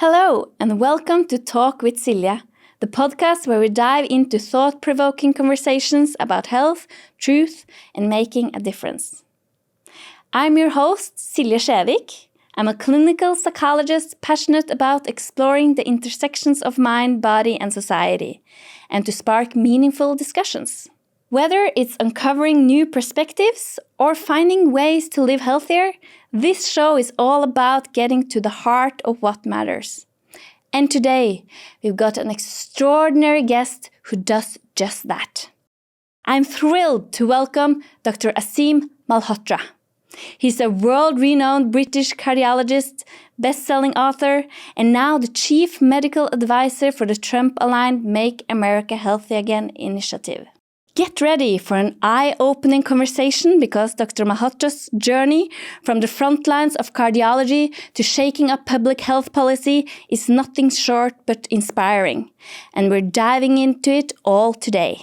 Hello, and welcome to Talk with Silje, the podcast where we dive into thought-provoking conversations about health, truth, and making a difference. I'm your host, Silje Skjevik. I'm a clinical psychologist passionate about exploring the intersections of mind, body, and society, and to spark meaningful discussions. Whether it's uncovering new perspectives or finding ways to live healthier, this show is all about getting to the heart of what matters. And today, we've got an extraordinary guest who does just that. I'm thrilled to welcome Dr. Aseem Malhotra. He's a world-renowned British cardiologist, best-selling author, and now the chief medical advisor for the Trump-aligned Make America Healthy Again initiative. Get ready for an eye-opening conversation because Dr. Malhotra's journey from the front lines of cardiology to shaking up public health policy is nothing short but inspiring, and we're diving into it all today.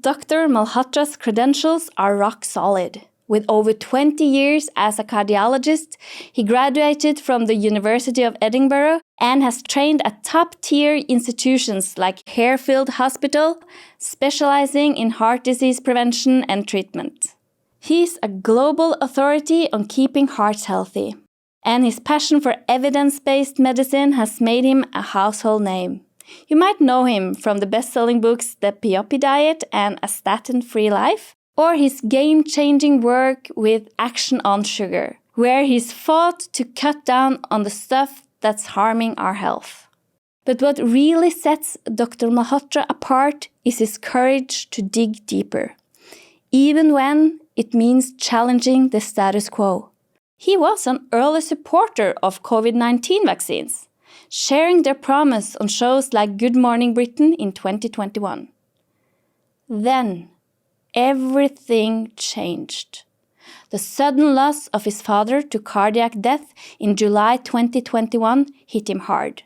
Dr. Malhotra's credentials are rock solid. With over 20 years as a cardiologist, he graduated from the University of Edinburgh and has trained at top-tier institutions like Harefield Hospital, specializing in heart disease prevention and treatment. He's a global authority on keeping hearts healthy, and his passion for evidence-based medicine has made him a household name. You might know him from the best-selling books The Peyote Diet and A Statin-Free Life, or his game-changing work with Action on Sugar, where he's fought to cut down on the stuff that's harming our health. But what really sets Dr. Malhotra apart is his courage to dig deeper, even when it means challenging the status quo. He was an early supporter of COVID-19 vaccines, sharing their promise on shows like Good Morning Britain in 2021. Then, everything changed. The sudden loss of his father to cardiac death in July 2021 hit him hard,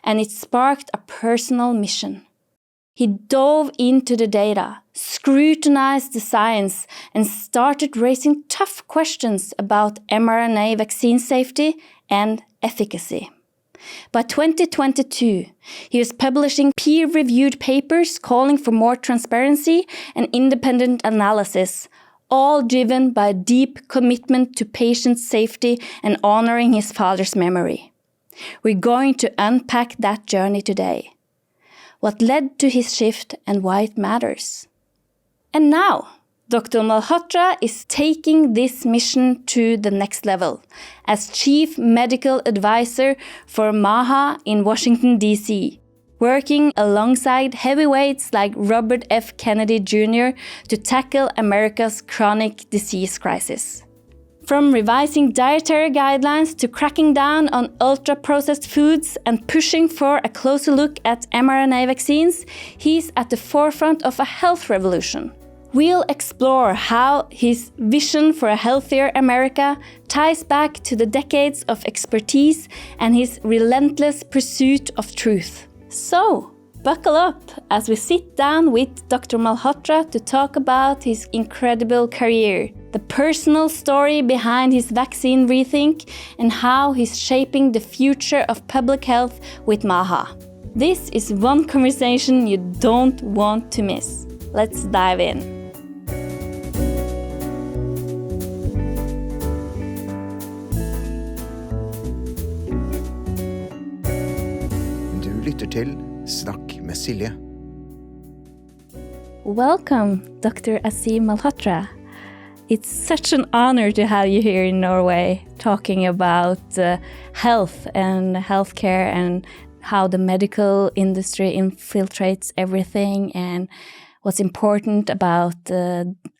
and it sparked a personal mission. He dove into the data, scrutinized the science, and started raising tough questions about mRNA vaccine safety and efficacy. By 2022, he was publishing peer-reviewed papers calling for more transparency and independent analysis, all driven by a deep commitment to patient safety and honoring his father's memory. We're going to unpack that journey today. What led to his shift and why it matters. And now, Dr. Malhotra is taking this mission to the next level as Chief Medical Advisor for MAHA in Washington, D.C., working alongside heavyweights like Robert F. Kennedy Jr. to tackle America's chronic disease crisis. From revising dietary guidelines to cracking down on ultra-processed foods and pushing for a closer look at mRNA vaccines, he's at the forefront of a health revolution. We'll explore how his vision for a healthier America ties back to the decades of expertise and his relentless pursuit of truth. So, buckle up as we sit down with Dr. Malhotra to talk about his incredible career, the personal story behind his vaccine Rethink, and how he's shaping the future of public health with MAHA. This is one conversation you don't want to miss. Let's dive in. Lytter til Snakk med Silje. Welcome, Dr. Aseem Malhotra. It's such an honor to have you here in Norway talking about health and healthcare and how the medical industry infiltrates everything and what's important about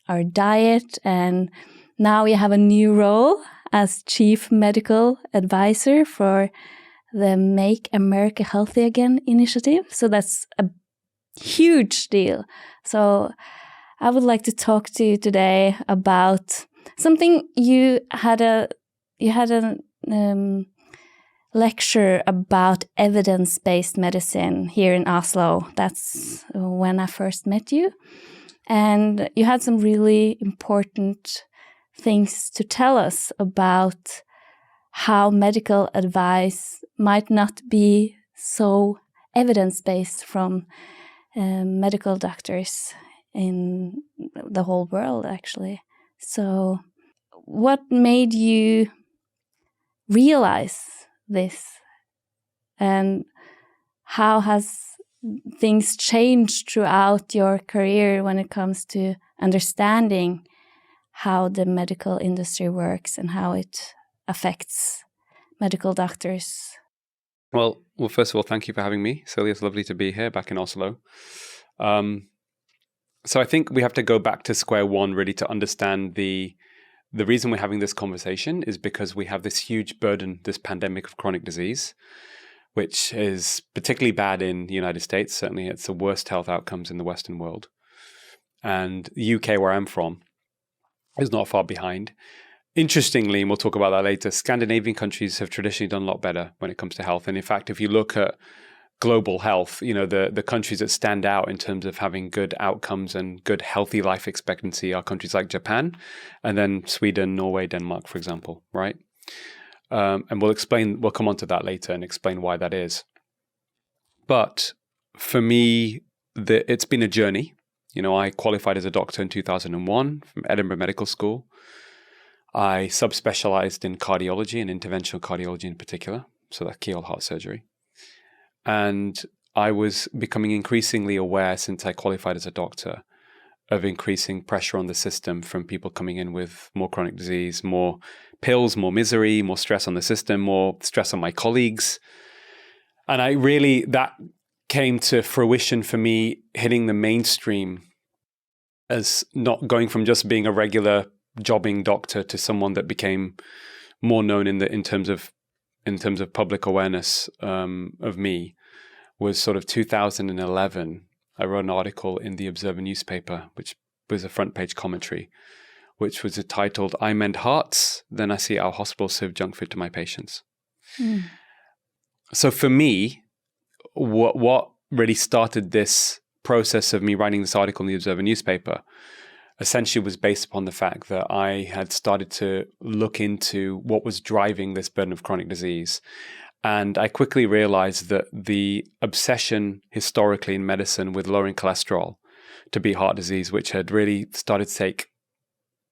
our diet. And now you have a new role as Chief Medical Advisor for the Make America Healthy Again initiative. So that's a huge deal. So I would like to talk to you today about something you had a lecture about evidence-based medicine here in Oslo. That's when I first met you. And you had some really important things to tell us about how medical advice might not be so evidence-based from medical doctors in the whole world, actually. So what made you realize this? And how has things changed throughout your career when it comes to understanding how the medical industry works and how it affects medical doctors? Well, first of all, thank you for having me, Silje. It's lovely to be here back in Oslo. So I think we have to go back to square one really to understand the reason we're having this conversation is because we have this huge burden, this pandemic of chronic disease, which is particularly bad in the United States. Certainly it's the worst health outcomes in the Western world. And the UK, where I'm from, is not far behind. Interestingly, and we'll talk about that later, Scandinavian countries have traditionally done a lot better when it comes to health. And in fact, if you look at global health, the countries that stand out in terms of having good outcomes and good healthy life expectancy are countries like Japan, and then Sweden, Norway, Denmark, for example, right? And we'll come on to that later and explain why that is. But for me, it's been a journey. I qualified as a doctor in 2001 from Edinburgh Medical School. I subspecialized in cardiology and interventional cardiology in particular, so that's keyhole heart surgery. And I was becoming increasingly aware since I qualified as a doctor of increasing pressure on the system from people coming in with more chronic disease, more pills, more misery, more stress on the system, more stress on my colleagues. And that came to fruition for me hitting the mainstream as not going from just being a regular jobbing doctor to someone that became more known in terms of public awareness of me was sort of 2011. I wrote an article in the Observer newspaper, which was a front page commentary, which was titled, "I Mend Hearts, Then I See Our Hospitals Serve Junk Food to My Patients." Mm. So for me, what really started this process of me writing this article in the Observer newspaper essentially was based upon the fact that I had started to look into what was driving this burden of chronic disease. And I quickly realized that the obsession historically in medicine with lowering cholesterol to beat heart disease, which had really started to take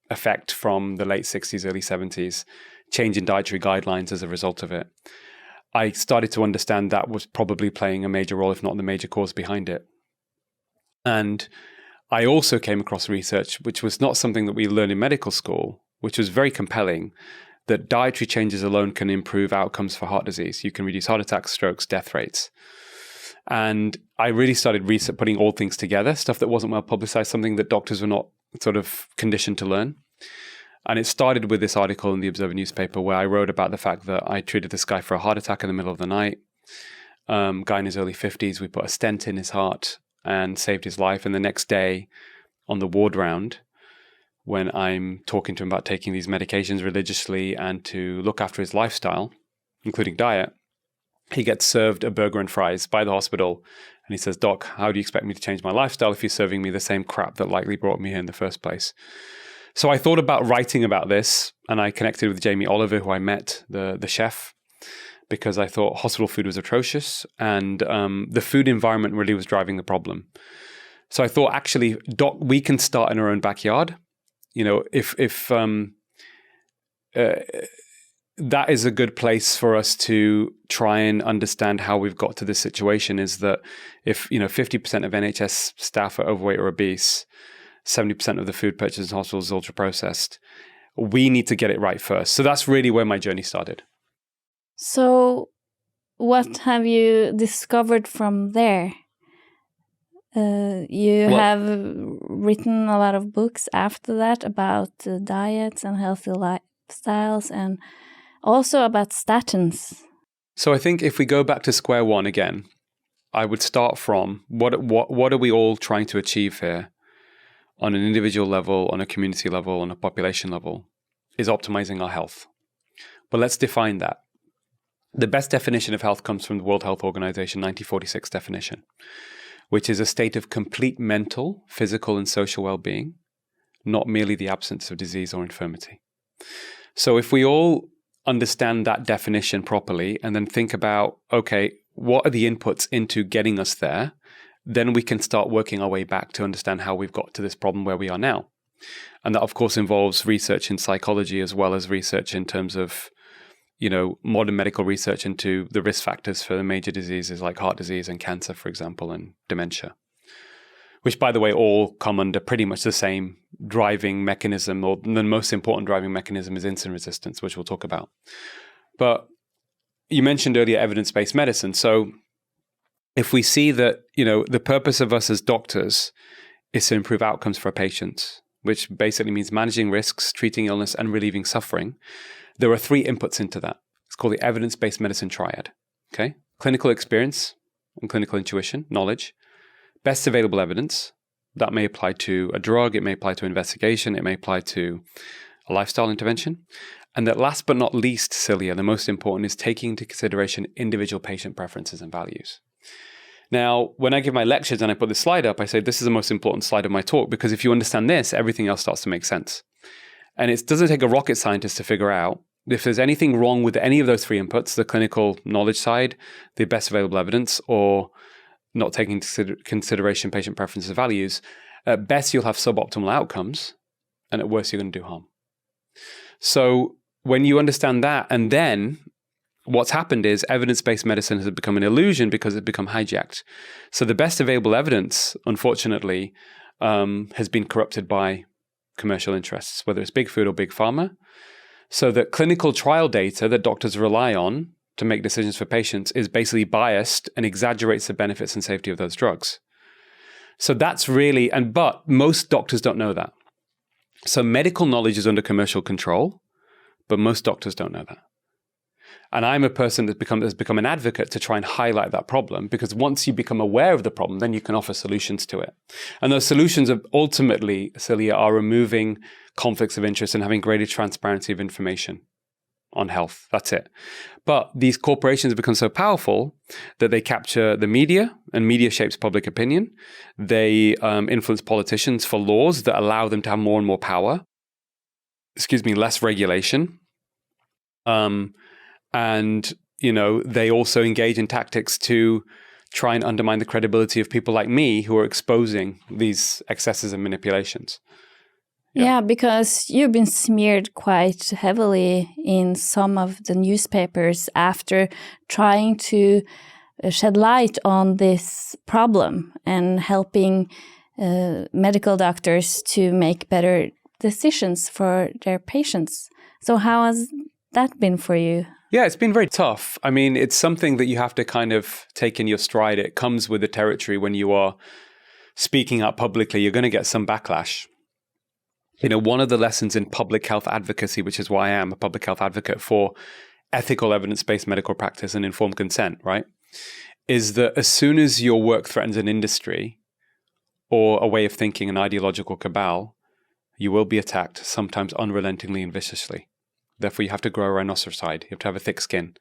effect from the late 60s, early 70s, change in dietary guidelines as a result of it, I started to understand that was probably playing a major role, if not the major cause behind it. And I also came across research, which was not something that we learned in medical school, which was very compelling, that dietary changes alone can improve outcomes for heart disease. You can reduce heart attacks, strokes, death rates. And I really started putting all things together, stuff that wasn't well publicized, something that doctors were not sort of conditioned to learn. And it started with this article in the Observer newspaper where I wrote about the fact that I treated this guy for a heart attack in the middle of the night. Guy in his early 50s, we put a stent in his heart and saved his life. And the next day on the ward round, when I'm talking to him about taking these medications religiously and to look after his lifestyle, including diet, he gets served a burger and fries by the hospital. And he says, "Doc, how do you expect me to change my lifestyle if you're serving me the same crap that likely brought me here in the first place?" So I thought about writing about this, and I connected with Jamie Oliver, who I met, the chef, because I thought hospital food was atrocious and the food environment really was driving the problem. So I thought, actually, Doc, we can start in our own backyard. If that is a good place for us to try and understand how we've got to this situation, is that if 50% of NHS staff are overweight or obese, 70% of the food purchased in hospitals is ultra processed, we need to get it right first. So that's really where my journey started. So what have you discovered from there? You have written a lot of books after that about diets and healthy lifestyles, and also about statins. So I think if we go back to square one again, I would start from what are we all trying to achieve here on an individual level, on a community level, on a population level, is optimizing our health. But let's define that. The best definition of health comes from the World Health Organization 1946 definition, which is a state of complete mental, physical, and social well-being, not merely the absence of disease or infirmity. So if we all understand that definition properly and then think about, okay, what are the inputs into getting us there? Then we can start working our way back to understand how we've got to this problem where we are now. And that, of course, involves research in psychology as well as research in terms of, modern medical research into the risk factors for the major diseases like heart disease and cancer, for example, and dementia, which, by the way, all come under pretty much the same driving mechanism, or the most important driving mechanism is insulin resistance, which we'll talk about. But you mentioned earlier evidence-based medicine. So if we see that, the purpose of us as doctors is to improve outcomes for our patients, which basically means managing risks, treating illness, and relieving suffering, there are 3 inputs into that. It's called the evidence-based medicine triad. Okay? Clinical experience and clinical intuition, knowledge. Best available evidence. That may apply to a drug, it may apply to investigation, it may apply to a lifestyle intervention. And that last but not least, Silje, the most important, is taking into consideration individual patient preferences and values. Now, when I give my lectures and I put this slide up, I say this is the most important slide of my talk, because if you understand this, everything else starts to make sense. And it doesn't take a rocket scientist to figure out if there's anything wrong with any of those 3 inputs, the clinical knowledge side, the best available evidence, or not taking into consideration patient preferences and values. At best, you'll have suboptimal outcomes, and at worst, you're going to do harm. So when you understand that, and then what's happened is evidence-based medicine has become an illusion because it's become hijacked. So the best available evidence, unfortunately, has been corrupted by commercial interests, whether it's big food or big pharma. So that clinical trial data that doctors rely on to make decisions for patients is basically biased and exaggerates the benefits and safety of those drugs. So that's really, but most doctors don't know that. So medical knowledge is under commercial control, but most doctors don't know that. And I'm a person that's become an advocate to try and highlight that problem, because once you become aware of the problem, then you can offer solutions to it. And those solutions are ultimately, Silje, are removing conflicts of interest and having greater transparency of information on health. That's it. But these corporations have become so powerful that they capture the media, and media shapes public opinion. They influence politicians for laws that allow them to have more and more power. Less regulation. And, they also engage in tactics to try and undermine the credibility of people like me who are exposing these excesses and manipulations. Yeah, because you've been smeared quite heavily in some of the newspapers after trying to shed light on this problem and helping medical doctors to make better decisions for their patients. So how has that been for you? Yeah, it's been very tough. I mean, it's something that you have to kind of take in your stride. It comes with the territory when you are speaking out publicly. You're going to get some backlash. One of the lessons in public health advocacy, which is why I am a public health advocate for ethical evidence-based medical practice and informed consent, right, is that as soon as your work threatens an industry or a way of thinking, an ideological cabal, you will be attacked, sometimes unrelentingly and viciously. Therefore, you have to grow a rhinoceros hide. You have to have a thick skin.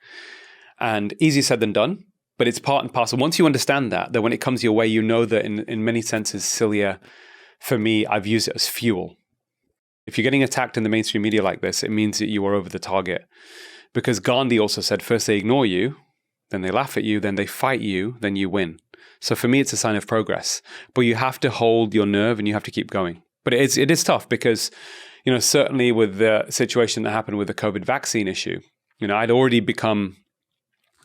And easier said than done, but it's part and parcel. Once you understand that when it comes your way, you know that in many senses, Silje, for me, I've used it as fuel. If you're getting attacked in the mainstream media like this, it means that you are over the target. Because Gandhi also said, first they ignore you, then they laugh at you, then they fight you, then you win. So for me, it's a sign of progress. But you have to hold your nerve and you have to keep going. But it is tough because, certainly with the situation that happened with the COVID vaccine issue, I'd already become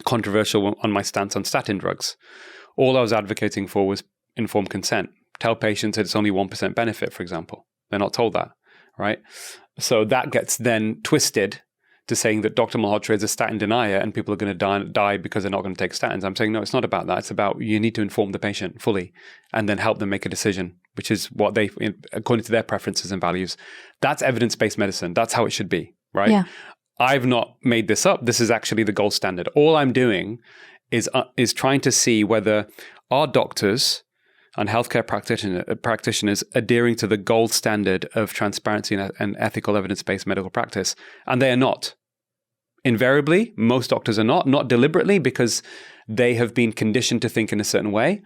controversial on my stance on statin drugs. All I was advocating for was informed consent. Tell patients that it's only 1% benefit, for example. They're not told that. Right? So that gets then twisted to saying that Dr. Malhotra is a statin denier and people are going to die because they're not going to take statins. I'm saying, no, it's not about that. It's about you need to inform the patient fully and then help them make a decision, which is what they, according to their preferences and values. That's evidence-based medicine. That's how it should be, right? Yeah. I've not made this up. This is actually the gold standard. All I'm doing is trying to see whether our doctors and healthcare practitioners adhering to the gold standard of transparency and ethical evidence-based medical practice. And they are not. Invariably, most doctors are not deliberately because they have been conditioned to think in a certain way.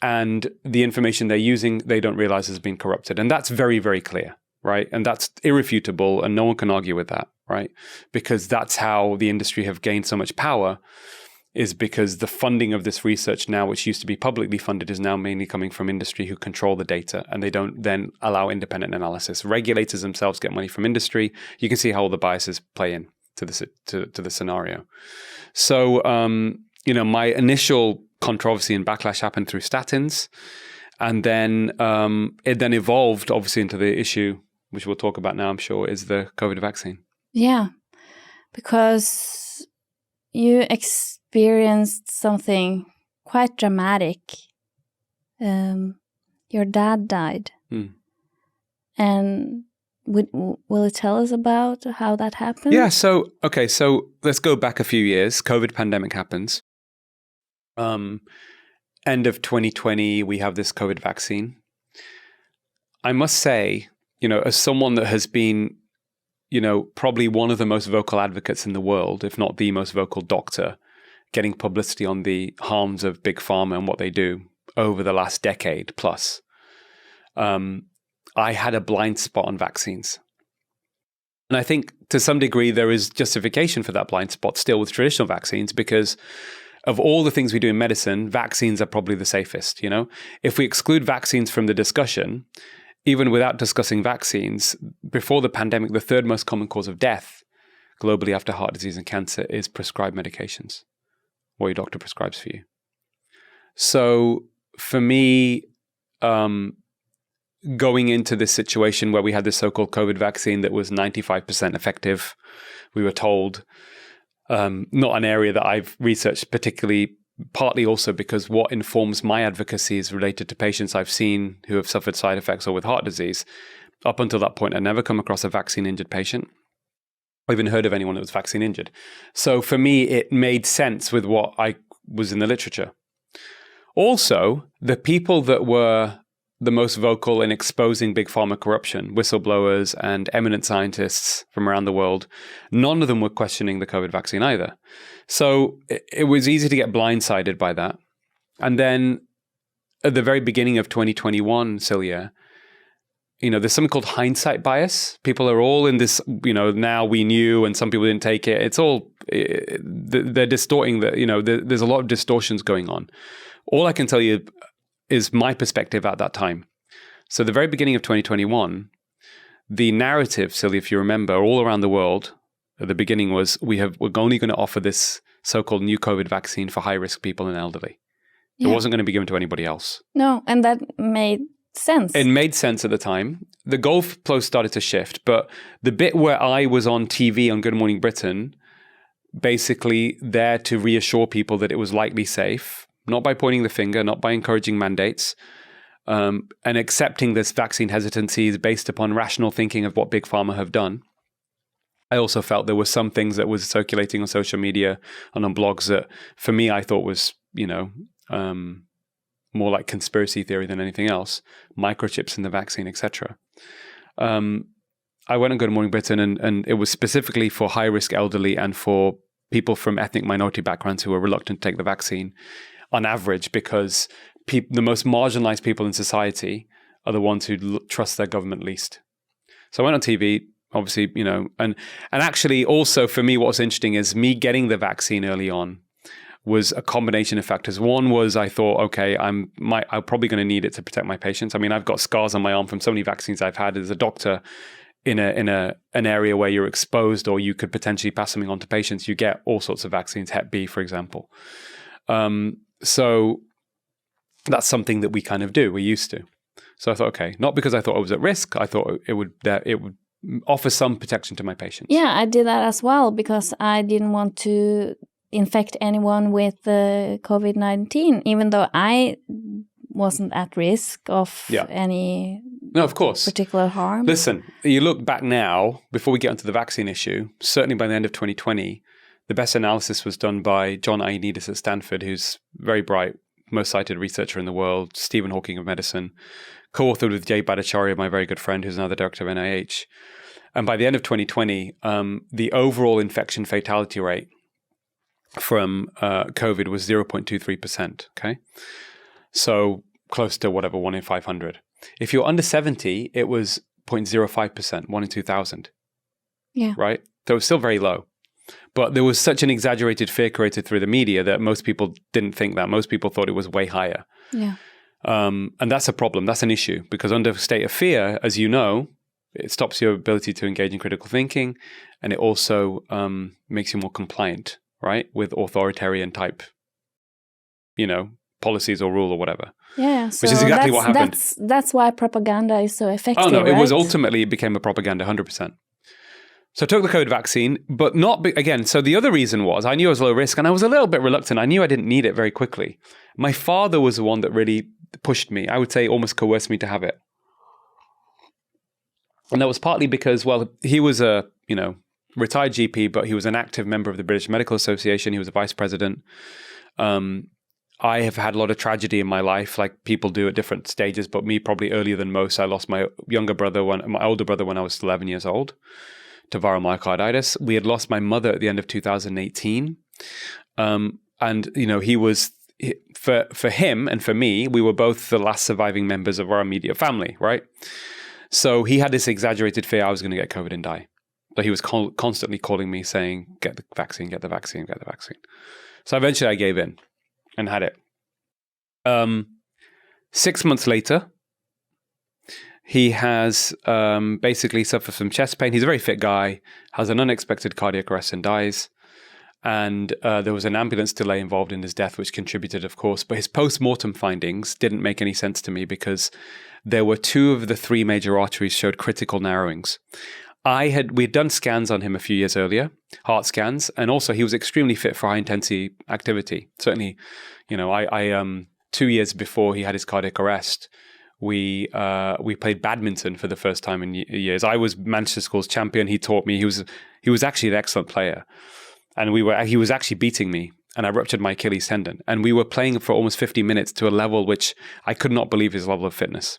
And the information they're using, they don't realize has been corrupted. And that's very, very clear. right? And that's irrefutable, and no one can argue with that, right? Because that's how the industry have gained so much power, is because the funding of this research now, which used to be publicly funded, is now mainly coming from industry who control the data, and they don't then allow independent analysis. Regulators themselves get money from industry. You can see how all the biases play in to the scenario. So, my initial controversy and backlash happened through statins, and then it then evolved, obviously, into the issue, which we'll talk about now, I'm sure, is the COVID vaccine. Yeah, because you experienced something quite dramatic. Your dad died. And will you tell us about how that happened? Yeah, so let's go back a few years. COVID pandemic happens. End of 2020, we have this COVID vaccine. I must say, as someone that has been, probably one of the most vocal advocates in the world, if not the most vocal doctor, getting publicity on the harms of big pharma and what they do over the last decade plus, I had a blind spot on vaccines. And I think to some degree there is justification for that blind spot still with traditional vaccines, because of all the things we do in medicine, vaccines are probably the safest, If we exclude vaccines from the discussion, even without discussing vaccines, before the pandemic, the third most common cause of death globally after heart disease and cancer is prescribed medications, what your doctor prescribes for you. So for me, going into this situation where we had this so-called COVID vaccine that was 95% effective, we were told, not an area that I've researched particularly, partly also because what informs my advocacy is related to patients I've seen who have suffered side effects or with heart disease. Up until that point, I'd never come across a vaccine-injured patient. I even heard of anyone that was vaccine-injured. So for me, it made sense with what I was in the literature. Also, the people that were the most vocal in exposing big pharma corruption, whistleblowers and eminent scientists from around the world, none of them were questioning the COVID vaccine either. So it was easy to get blindsided by that. And then at the very beginning of 2021, Silje, there's something called hindsight bias. People are all in this, now we knew and some people didn't take it. It's all, they're distorting there's a lot of distortions going on. All I can tell you is my perspective at that time. So the very beginning of 2021, the narrative, Silje, if you remember, all around the world, at the beginning was, we're only going to offer this so-called new COVID vaccine for high-risk people and elderly. Yeah. It wasn't going to be given to anybody else. No, and that made sense. It made sense at the time. The goalpost started to shift, but the bit where I was on TV on Good Morning Britain, basically there to reassure people that it was likely safe, not by pointing the finger, not by encouraging mandates, and accepting this vaccine hesitancy is based upon rational thinking of what big pharma have done. I also felt there were some things that was circulating on social media and on blogs that, for me, I thought was, more like conspiracy theory than anything else, microchips in the vaccine, etc. I went on Good Morning Britain, and it was specifically for high-risk elderly and for people from ethnic minority backgrounds who were reluctant to take the vaccine, on average, because the most marginalized people in society are the ones who trust their government least. So I went on TV, obviously, and actually also for me, what was interesting is me getting the vaccine early on was a combination of factors. One was I thought, okay, I'm probably going to need it to protect my patients. I mean, I've got scars on my arm from so many vaccines I've had as a doctor. In an area where you're exposed or you could potentially pass something on to patients, you get all sorts of vaccines, Hep B, for example. So that's something that we kind of do. We're used to. So I thought, okay, not because I thought I was at risk. I thought it would offer some protection to my patients. Yeah, I did that as well because I didn't want to infect anyone with COVID-19, even though I wasn't at risk of any of course. particular harm. Listen, you look back now, before we get onto the vaccine issue, certainly by the end of 2020, the best analysis was done by John Ioannidis at Stanford, who's very bright, most cited researcher in the world, Stephen Hawking of medicine, co-authored with Jay Bhattacharya, my very good friend, who's now the director of NIH. And by the end of 2020, the overall infection fatality rate from COVID was 0.23%, okay? So close to whatever, 1 in 500. If you're under 70, it was 0.05%, 1 in 2,000. Yeah. Right? So it was still very low. But there was such an exaggerated fear created through the media that most people didn't think that. Most people thought it was way higher. Yeah. And that's a problem. That's an issue. Because under a state of fear, as you know, it stops your ability to engage in critical thinking. And it also makes you more compliant, right? With authoritarian type, policies or rule or whatever. Yeah, so which is exactly what happened. That's why propaganda is so effective. Oh no, right? it became a propaganda, 100%. So I took the COVID vaccine, but again. So the other reason was I knew I was low risk, and I was a little bit reluctant. I knew I didn't need it very quickly. My father was the one that really pushed me. I would say almost coerced me to have it, and that was partly because, well, he was a retired GP, but he was an active member of the British Medical Association. He was a vice president. I have had a lot of tragedy in my life, like people do at different stages, but me probably earlier than most. I lost my older brother when I was 11 years old to viral myocarditis. We had lost my mother at the end of 2018. And, he was, for him and for me, we were both the last surviving members of our immediate family, right? So he had this exaggerated fear I was going to get COVID and die. So he was constantly calling me saying, get the vaccine, get the vaccine, get the vaccine. So eventually I gave in and had it. 6 months later, he has basically suffered from chest pain. He's a very fit guy, has an unexpected cardiac arrest and dies. And there was an ambulance delay involved in his death, which contributed, of course. But his post-mortem findings didn't make any sense to me because there were 2 of the 3 major arteries showed critical narrowings. We had done scans on him a few years earlier, heart scans, and also he was extremely fit for high-intensity activity. Certainly, 2 years before he had his cardiac arrest, we played badminton for the first time in years. I was Manchester School's champion. He taught me. He was actually an excellent player, and he was actually beating me. And I ruptured my Achilles tendon. And we were playing for almost 50 minutes to a level which I could not believe his level of fitness.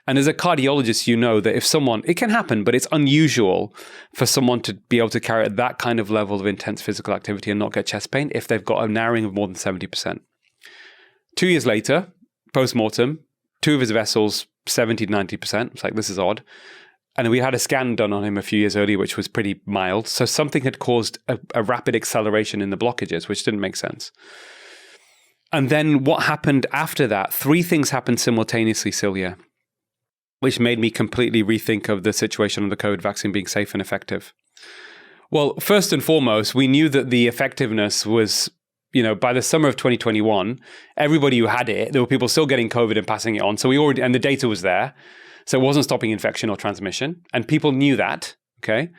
And as a cardiologist, you know that if someone, it can happen, but it's unusual for someone to be able to carry out that kind of level of intense physical activity and not get chest pain if they've got a narrowing of more than 70%. 2 years later, post-mortem, 2 of his vessels, 70 to 90%. It's like, this is odd. And we had a scan done on him a few years earlier, which was pretty mild. So something had caused a rapid acceleration in the blockages, which didn't make sense. And then what happened after that, 3 things happened simultaneously, Silje, which made me completely rethink of the situation of the COVID vaccine being safe and effective. Well, first and foremost, we knew that the effectiveness was, by the summer of 2021, everybody who had it, there were people still getting COVID and passing it on. So and the data was there. So it wasn't stopping infection or transmission. And people knew that, okay?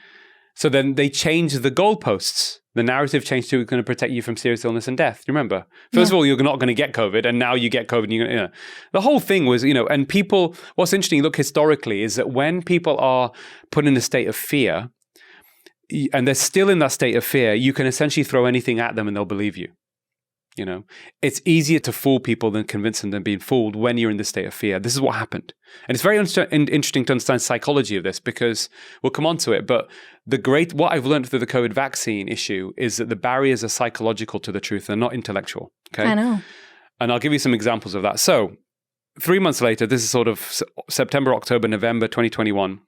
So then they changed the goalposts. The narrative changed to, it's going to protect you from serious illness and death. Do you remember? First of all, you're not going to get COVID, and now you get COVID. And the whole thing was, and people, what's interesting, look historically, is that when people are put in a state of fear, and they're still in that state of fear, you can essentially throw anything at them and they'll believe you. It's easier to fool people than convince them than being fooled when you're in the state of fear. This is what happened. And it's very interesting to understand psychology of this because we'll come on to it. But what I've learned through the COVID vaccine issue is that the barriers are psychological to the truth. They're not intellectual. Okay? I know. And I'll give you some examples of that. So 3 months later, this is sort of September, October, November 2021.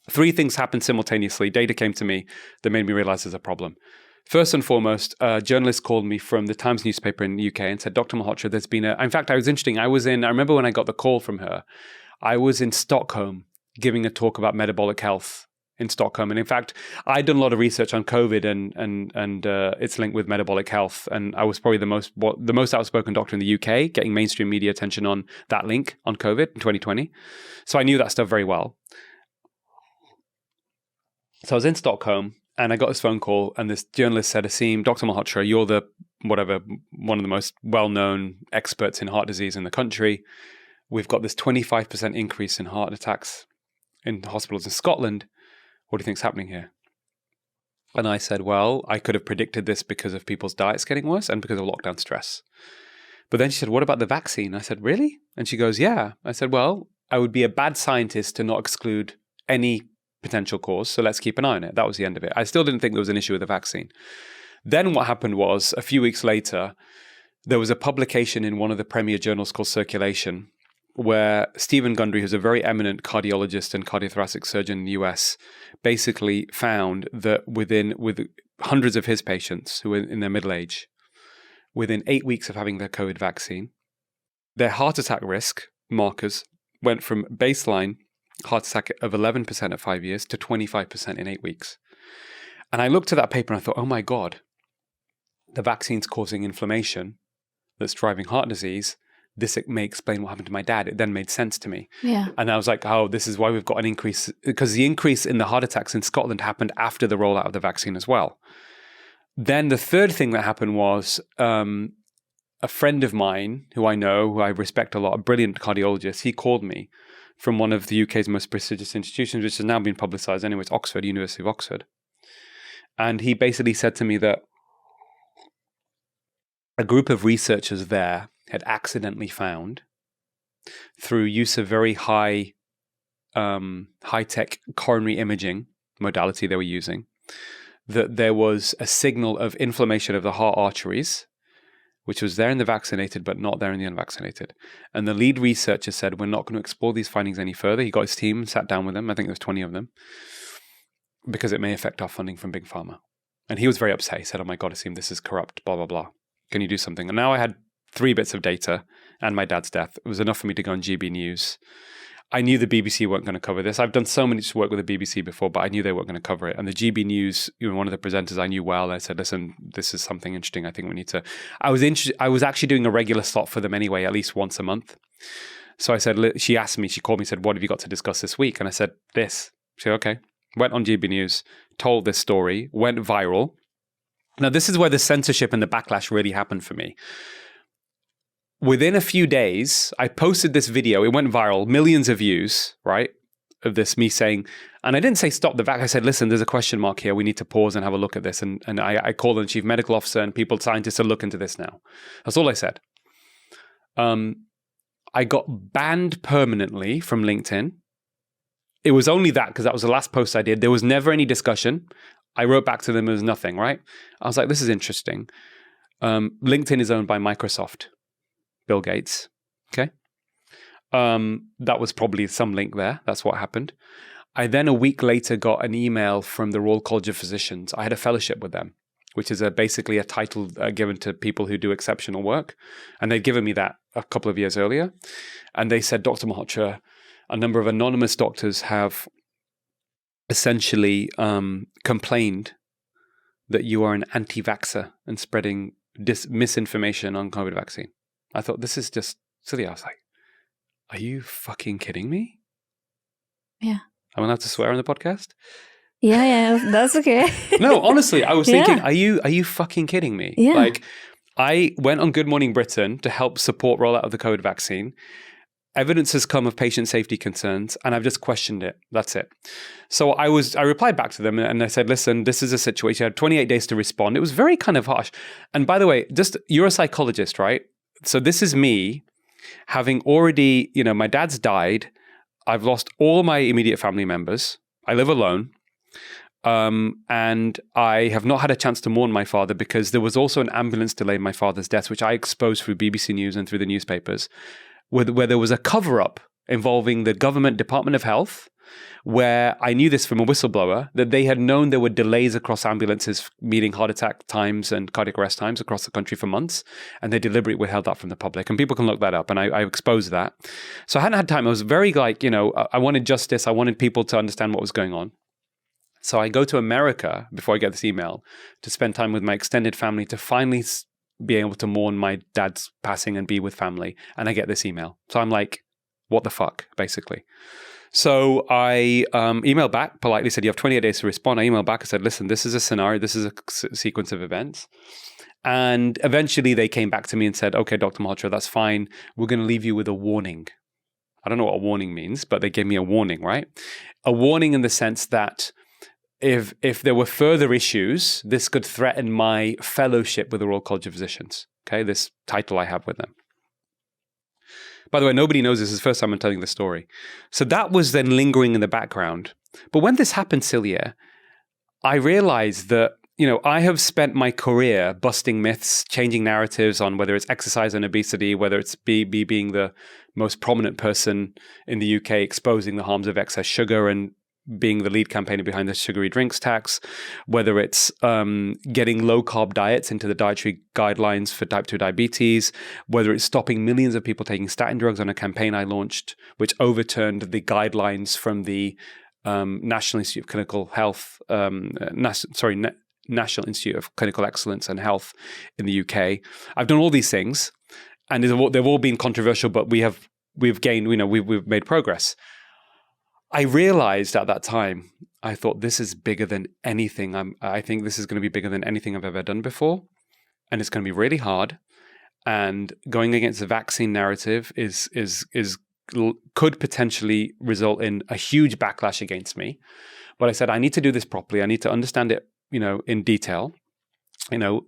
3 things happened simultaneously. Data came to me that made me realize there's a problem. First and foremost, a journalist called me from the Times newspaper in the UK and said, Dr. Malhotra, there's been in fact, I was interesting. I remember when I got the call from her, I was in Stockholm giving a talk about metabolic health in Stockholm. And in fact, I'd done a lot of research on COVID and its link with metabolic health. And I was probably the most outspoken doctor in the UK, getting mainstream media attention on that link on COVID in 2020. So I knew that stuff very well. So I was in Stockholm. And I got this phone call, and this journalist said, Aseem, Dr. Malhotra, you're one of the most well-known experts in heart disease in the country. We've got this 25% increase in heart attacks in hospitals in Scotland. What do you think's happening here? And I said, well, I could have predicted this because of people's diets getting worse and because of lockdown stress. But then she said, what about the vaccine? I said, really? And she goes, yeah. I said, well, I would be a bad scientist to not exclude any potential cause, so let's keep an eye on it. That was the end of it. I still didn't think there was an issue with the vaccine. Then what happened was, a few weeks later, there was a publication in one of the premier journals called Circulation where Stephen Gundry, who's a very eminent cardiologist and cardiothoracic surgeon in the US, basically found that with hundreds of his patients who were in their middle age, within 8 weeks of having their COVID vaccine, their heart attack risk markers went from baseline heart attack of 11% at 5 years to 25% in 8 weeks. And I looked at that paper and I thought, oh my God, the vaccine's causing inflammation that's driving heart disease. This may explain what happened to my dad. It then made sense to me. Yeah. And I was like, oh, this is why we've got an increase, because the increase in the heart attacks in Scotland happened after the rollout of the vaccine as well. Then the third thing that happened was a friend of mine who I know, who I respect a lot, a brilliant cardiologist, he called me from one of the UK's most prestigious institutions, which has now been publicized anyway, it's Oxford, University of Oxford. And he basically said to me that a group of researchers there had accidentally found, through use of very high-tech coronary imaging modality they were using, that there was a signal of inflammation of the heart arteries, which was there in the vaccinated but not there in the unvaccinated. And the lead researcher said, we're not going to explore these findings any further. He got his team, sat down with them, I think there was 20 of them, because it may affect our funding from Big Pharma. And he was very upset. He said, oh my God, Aseem, this is corrupt, blah, blah, blah. Can you do something? And now I had 3 bits of data and my dad's death. It was enough for me to go on GB News. I knew the BBC weren't going to cover this. I've done so much work with the BBC before, but I knew they weren't going to cover it. And the GB News, one of the presenters I knew well, I said, listen, this is something interesting. I think we need to... I was actually doing a regular slot for them anyway, at least once a month. So I said, she asked me, she called me, said, what have you got to discuss this week? And I said, this. She said, okay. Went on GB News, told this story, went viral. Now, this is where the censorship and the backlash really happened for me. Within a few days, I posted this video. It went viral, millions of views, right? Of this, me saying, and I didn't say stop the vaccine. I said, listen, there's a question mark here. We need to pause and have a look at this. And I called on the chief medical officer and scientists to look into this now. That's all I said. I got banned permanently from LinkedIn. It was only that because that was the last post I did. There was never any discussion. I wrote back to them. There was nothing, right? I was like, this is interesting. LinkedIn is owned by Microsoft. Bill Gates, okay? That was probably some link there. That's what happened. I then a week later got an email from the Royal College of Physicians. I had a fellowship with them, which is basically a title given to people who do exceptional work. And they'd given me that a couple of years earlier. And they said, Dr. Malhotra, a number of anonymous doctors have essentially complained that you are an anti-vaxxer and spreading misinformation on COVID vaccine. I thought, this is just silly. I was like, are you fucking kidding me? Yeah. Am I allowed to swear on the podcast? Yeah, that's okay. No, honestly, I was thinking, are you fucking kidding me? Yeah. Like, I went on Good Morning Britain to help support rollout of the COVID vaccine. Evidence has come of patient safety concerns, and I've just questioned it. That's it. So I replied back to them and I said, listen, this is a situation. I had 28 days to respond. It was very kind of harsh. And by the way, you're a psychologist, right? So this is me having already, my dad's died. I've lost all my immediate family members. I live alone. And I have not had a chance to mourn my father because there was also an ambulance delay in my father's death, which I exposed through BBC News and through the newspapers, where there was a cover-up involving the government Department of Health, where I knew this from a whistleblower, that they had known there were delays across ambulances meeting heart attack times and cardiac arrest times across the country for months, and they deliberately withheld that from the public. And people can look that up, and I exposed that. So I hadn't had time. I was very I wanted justice. I wanted people to understand what was going on. So I go to America before I get this email to spend time with my extended family to finally be able to mourn my dad's passing and be with family. And I get this email. So I'm like, what the fuck, basically. So I emailed back, politely said, you have 28 days to respond. I emailed back and said, listen, this is a scenario. This is a sequence of events. And eventually they came back to me and said, okay, Dr. Malhotra, that's fine. We're going to leave you with a warning. I don't know what a warning means, but they gave me a warning, right? A warning in the sense that if there were further issues, this could threaten my fellowship with the Royal College of Physicians, okay? This title I have with them. By the way, nobody knows this. It's the first time I'm telling this story. So that was then lingering in the background. But when this happened, Silje, I realized that I have spent my career busting myths, changing narratives on whether it's exercise and obesity, whether it's being the most prominent person in the UK exposing the harms of excess sugar and being the lead campaigner behind the sugary drinks tax, whether it's getting low-carb diets into the dietary guidelines for type 2 diabetes, whether it's stopping millions of people taking statin drugs on a campaign I launched, which overturned the guidelines from the National Institute of Clinical Health, National Institute of Clinical Excellence and Health in the UK. I've done all these things, and they've all been controversial, but we've gained, we've made progress. I realized at that time, I thought this is bigger than anything. I think this is going to be bigger than anything I've ever done before, and it's going to be really hard. And going against the vaccine narrative could potentially result in a huge backlash against me. But I said, I need to do this properly. I need to understand it, in detail.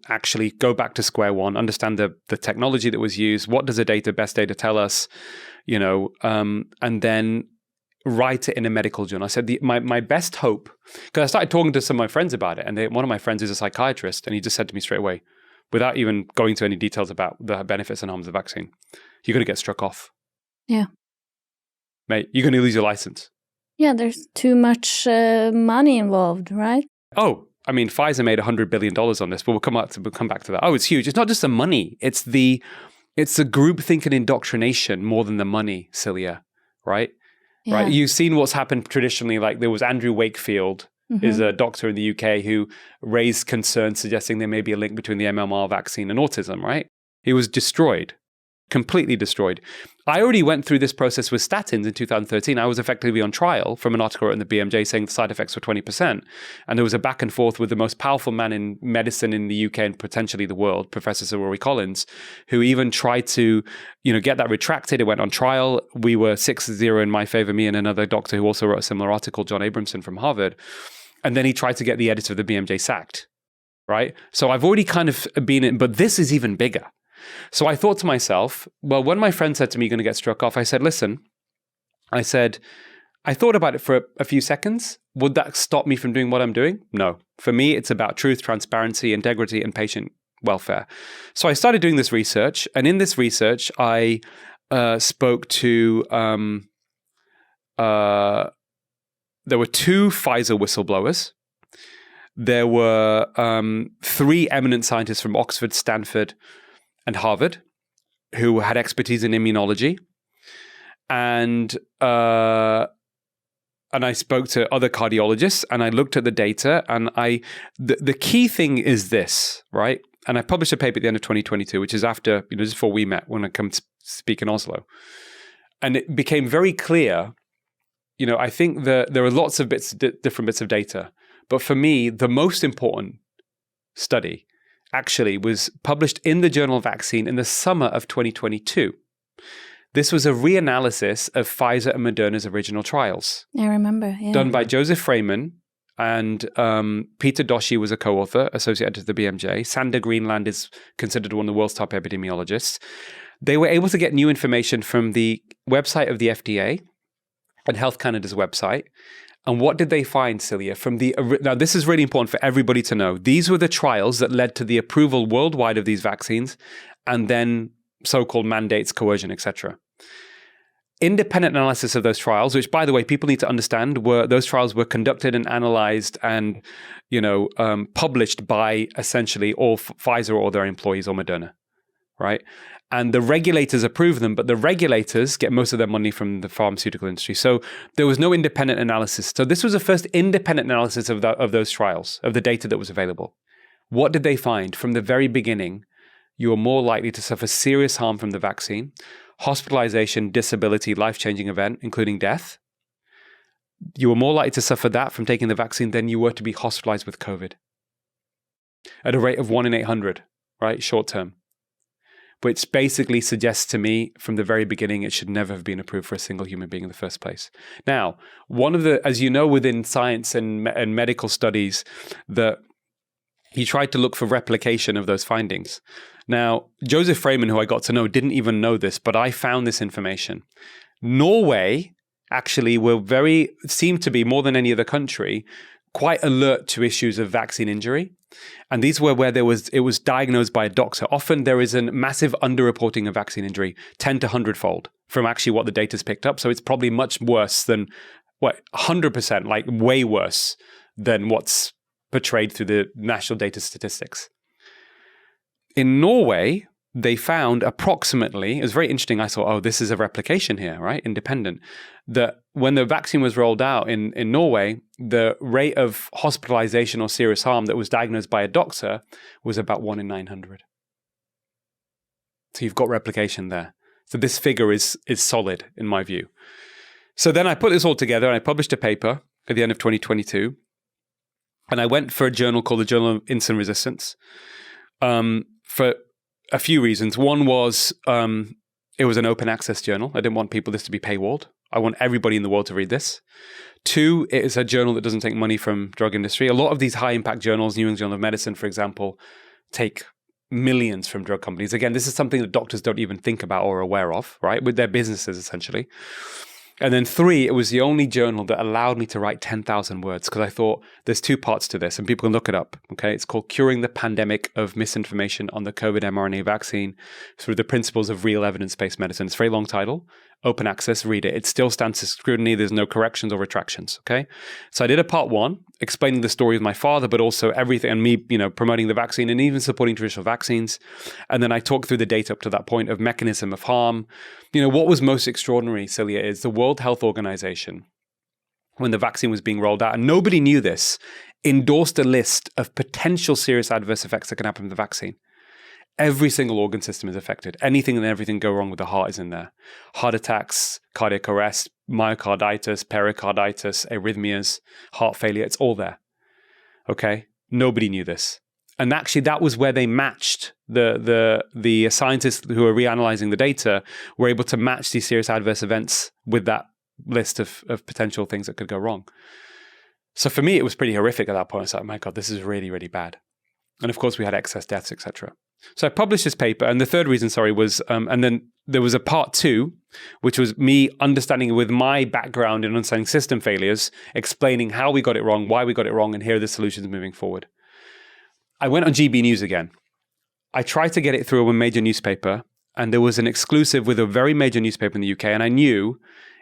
Actually go back to square one, understand the technology that was used. What does the best data tell us? And then write it in a medical journal. I said, my best hope, because I started talking to some of my friends about it, and one of my friends is a psychiatrist, and he just said to me straight away, without even going to any details about the benefits and harms of the vaccine, you're going to get struck off. Yeah. Mate, you're going to lose your license. Yeah, there's too much money involved, right? Oh, I mean, Pfizer made $100 billion on this, but we'll come back to that. Oh, it's huge. It's not just the money. It's the groupthink and indoctrination more than the money, Silje, right? Yeah. Right. You've seen what's happened traditionally. Like there was Andrew Wakefield, is a doctor in the UK who raised concerns suggesting there may be a link between the MMR vaccine and autism, right? He was destroyed. Completely destroyed. I already went through this process with statins in 2013. I was effectively on trial from an article in the BMJ saying the side effects were 20%. And there was a back and forth with the most powerful man in medicine in the UK and potentially the world, Professor Sir Rory Collins, who even tried to, get that retracted. It went on trial. We were 6-0 in my favor, me and another doctor who also wrote a similar article, John Abramson from Harvard. And then he tried to get the editor of the BMJ sacked, right? So I've already kind of been in, but this is even bigger. So I thought to myself, well, when my friend said to me, you're going to get struck off, I said, listen, I thought about it for a few seconds. Would that stop me from doing what I'm doing? No. For me, it's about truth, transparency, integrity, and patient welfare. So I started doing this research. And in this research, I spoke to, there were 2 Pfizer whistleblowers. There were 3 eminent scientists from Oxford, Stanford, and Harvard, who had expertise in immunology, and I spoke to other cardiologists, and I looked at the data, and the key thing is this, right? And I published a paper at the end of 2022, which is after, just before we met when I come to speak in Oslo, and it became very clear. I think that there are lots of different bits of data, but for me, the most important study actually was published in the Journal of Vaccine in the summer of 2022. This was a reanalysis of Pfizer and Moderna's original trials. I remember, yeah. Done by Joseph Freeman, and Peter Doshi was a co-author, associate editor of the BMJ. Sander Greenland is considered one of the world's top epidemiologists. They were able to get new information from the website of the FDA and Health Canada's website. And what did they find, Silje? Now, this is really important for everybody to know. These were the trials that led to the approval worldwide of these vaccines, and then so-called mandates, coercion, etc. Independent analysis of those trials, which, by the way, people need to understand, those trials were conducted and analyzed and, published by essentially all Pfizer or their employees or Moderna, right? And the regulators approve them, but the regulators get most of their money from the pharmaceutical industry. So there was no independent analysis. So this was the first independent analysis of those trials, of the data that was available. What did they find? From the very beginning, you are more likely to suffer serious harm from the vaccine, hospitalization, disability, life-changing event, including death. You were more likely to suffer that from taking the vaccine than you were to be hospitalized with COVID. At a rate of 1 in 800, right? Short term. Which basically suggests to me from the very beginning, it should never have been approved for a single human being in the first place. Now, one of the, as you know, within science and medical studies, that he tried to look for replication of those findings. Now, Joseph Freeman, who I got to know, didn't even know this, but I found this information. Norway actually seemed to be, more than any other country, quite alert to issues of vaccine injury. And these were where it was diagnosed by a doctor. Often there is a massive underreporting of vaccine injury, 10 to 100-fold from actually what the data's picked up. So it's probably much worse than 100%, like way worse than what's portrayed through the national data statistics. In Norway, they found approximately, it was very interesting, I thought, oh, this is a replication here, right? Independent. That when the vaccine was rolled out in Norway, the rate of hospitalization or serious harm that was diagnosed by a doctor was about 1 in 900. So you've got replication there. So this figure is solid in my view. So then I put this all together and I published a paper at the end of 2022. And I went for a journal called the Journal of Insulin Resistance for a few reasons. One was it was an open access journal. I didn't want this to be paywalled. I want everybody in the world to read this. 2, it is a journal that doesn't take money from drug industry. A lot of these high impact journals, New England Journal of Medicine, for example, take millions from drug companies. Again, this is something that doctors don't even think about or are aware of, right? With their businesses, essentially. And then 3, it was the only journal that allowed me to write 10,000 words because I thought there's 2 parts to this and people can look it up. Okay, it's called Curing the Pandemic of Misinformation on the COVID mRNA Vaccine through the Principles of Real Evidence-Based Medicine. It's a very long title, open access, read it. It still stands to scrutiny. There's no corrections or retractions. Okay, so I did a part 1 explaining the story of my father, but also everything and me, promoting the vaccine and even supporting traditional vaccines. And then I talked through the data up to that point of mechanism of harm. What was most extraordinary, Silje, is the World Health Organization, when the vaccine was being rolled out, and nobody knew this, endorsed a list of potential serious adverse effects that can happen from the vaccine. Every single organ system is affected. Anything and everything go wrong with the heart is in there. Heart attacks, cardiac arrest, myocarditis, pericarditis, arrhythmias, heart failure, it's all there. Okay? Nobody knew this. And actually, that was where they matched the scientists who were reanalyzing the data were able to match these serious adverse events with that list of potential things that could go wrong. So for me, it was pretty horrific at that point. I was like, oh my God, this is really, really bad. And of course, we had excess deaths, etc. So I published this paper. And the third reason, was, and then there was a part 2, which was me understanding with my background in understanding system failures, explaining how we got it wrong, why we got it wrong, and here are the solutions moving forward. I went on GB News again. I tried to get it through a major newspaper, and there was an exclusive with a very major newspaper in the UK. And I knew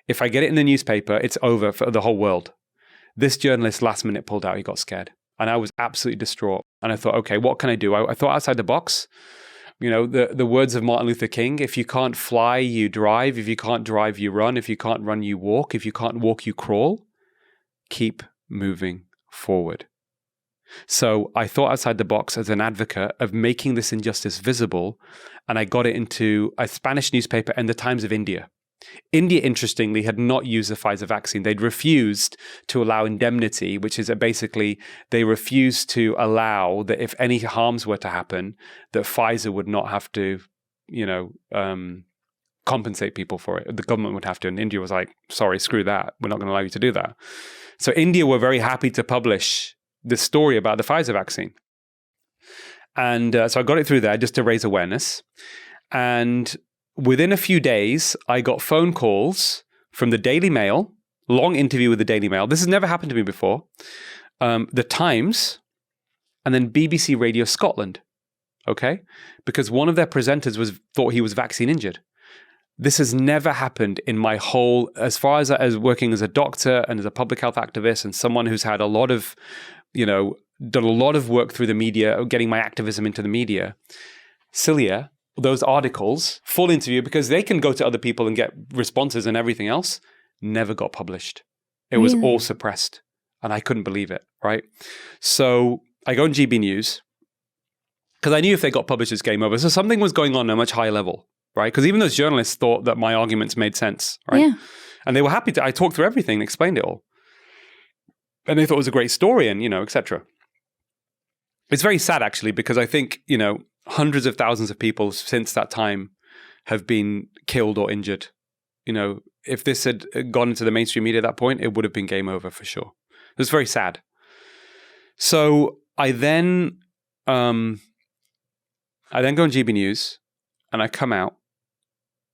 if I get it in the newspaper, it's over for the whole world. This journalist last minute pulled out. He got scared. And I was absolutely distraught. And I thought, okay, what can I do? I thought outside the box. The words of Martin Luther King, if you can't fly, you drive. If you can't drive, you run. If you can't run, you walk. If you can't walk, you crawl. Keep moving forward. So I thought outside the box as an advocate of making this injustice visible, and I got it into a Spanish newspaper and the Times of India. India, interestingly, had not used the Pfizer vaccine. They'd refused to allow indemnity, which is basically they refused to allow that if any harms were to happen, that Pfizer would not have to, compensate people for it. The government would have to. And India was like, sorry, screw that. We're not going to allow you to do that. So India were very happy to publish the story about the Pfizer vaccine. And so I got it through there just to raise awareness. And within a few days, I got phone calls from the Daily Mail, long interview with the Daily Mail. This has never happened to me before. The Times, and then BBC Radio Scotland. Okay? Because one of their presenters thought he was vaccine injured. This has never happened in my whole, as far as working as a doctor and as a public health activist and someone who's had a lot of, done a lot of work through the media, getting my activism into the media. Silje, those articles, full interview, because they can go to other people and get responses and everything else, never got published. It was all suppressed. And I couldn't believe it, right? So I go on GB News, because I knew if they got published, it's game over. So something was going on at a much higher level, right? Because even those journalists thought that my arguments made sense, right? Yeah. And they were happy I talked through everything and explained it all. And they thought it was a great story and, etc. It's very sad, actually, because I think, hundreds of thousands of people since that time have been killed or injured. If this had gone into the mainstream media at that point, it would have been game over for sure. It was very sad. So I then go on GB News and I come out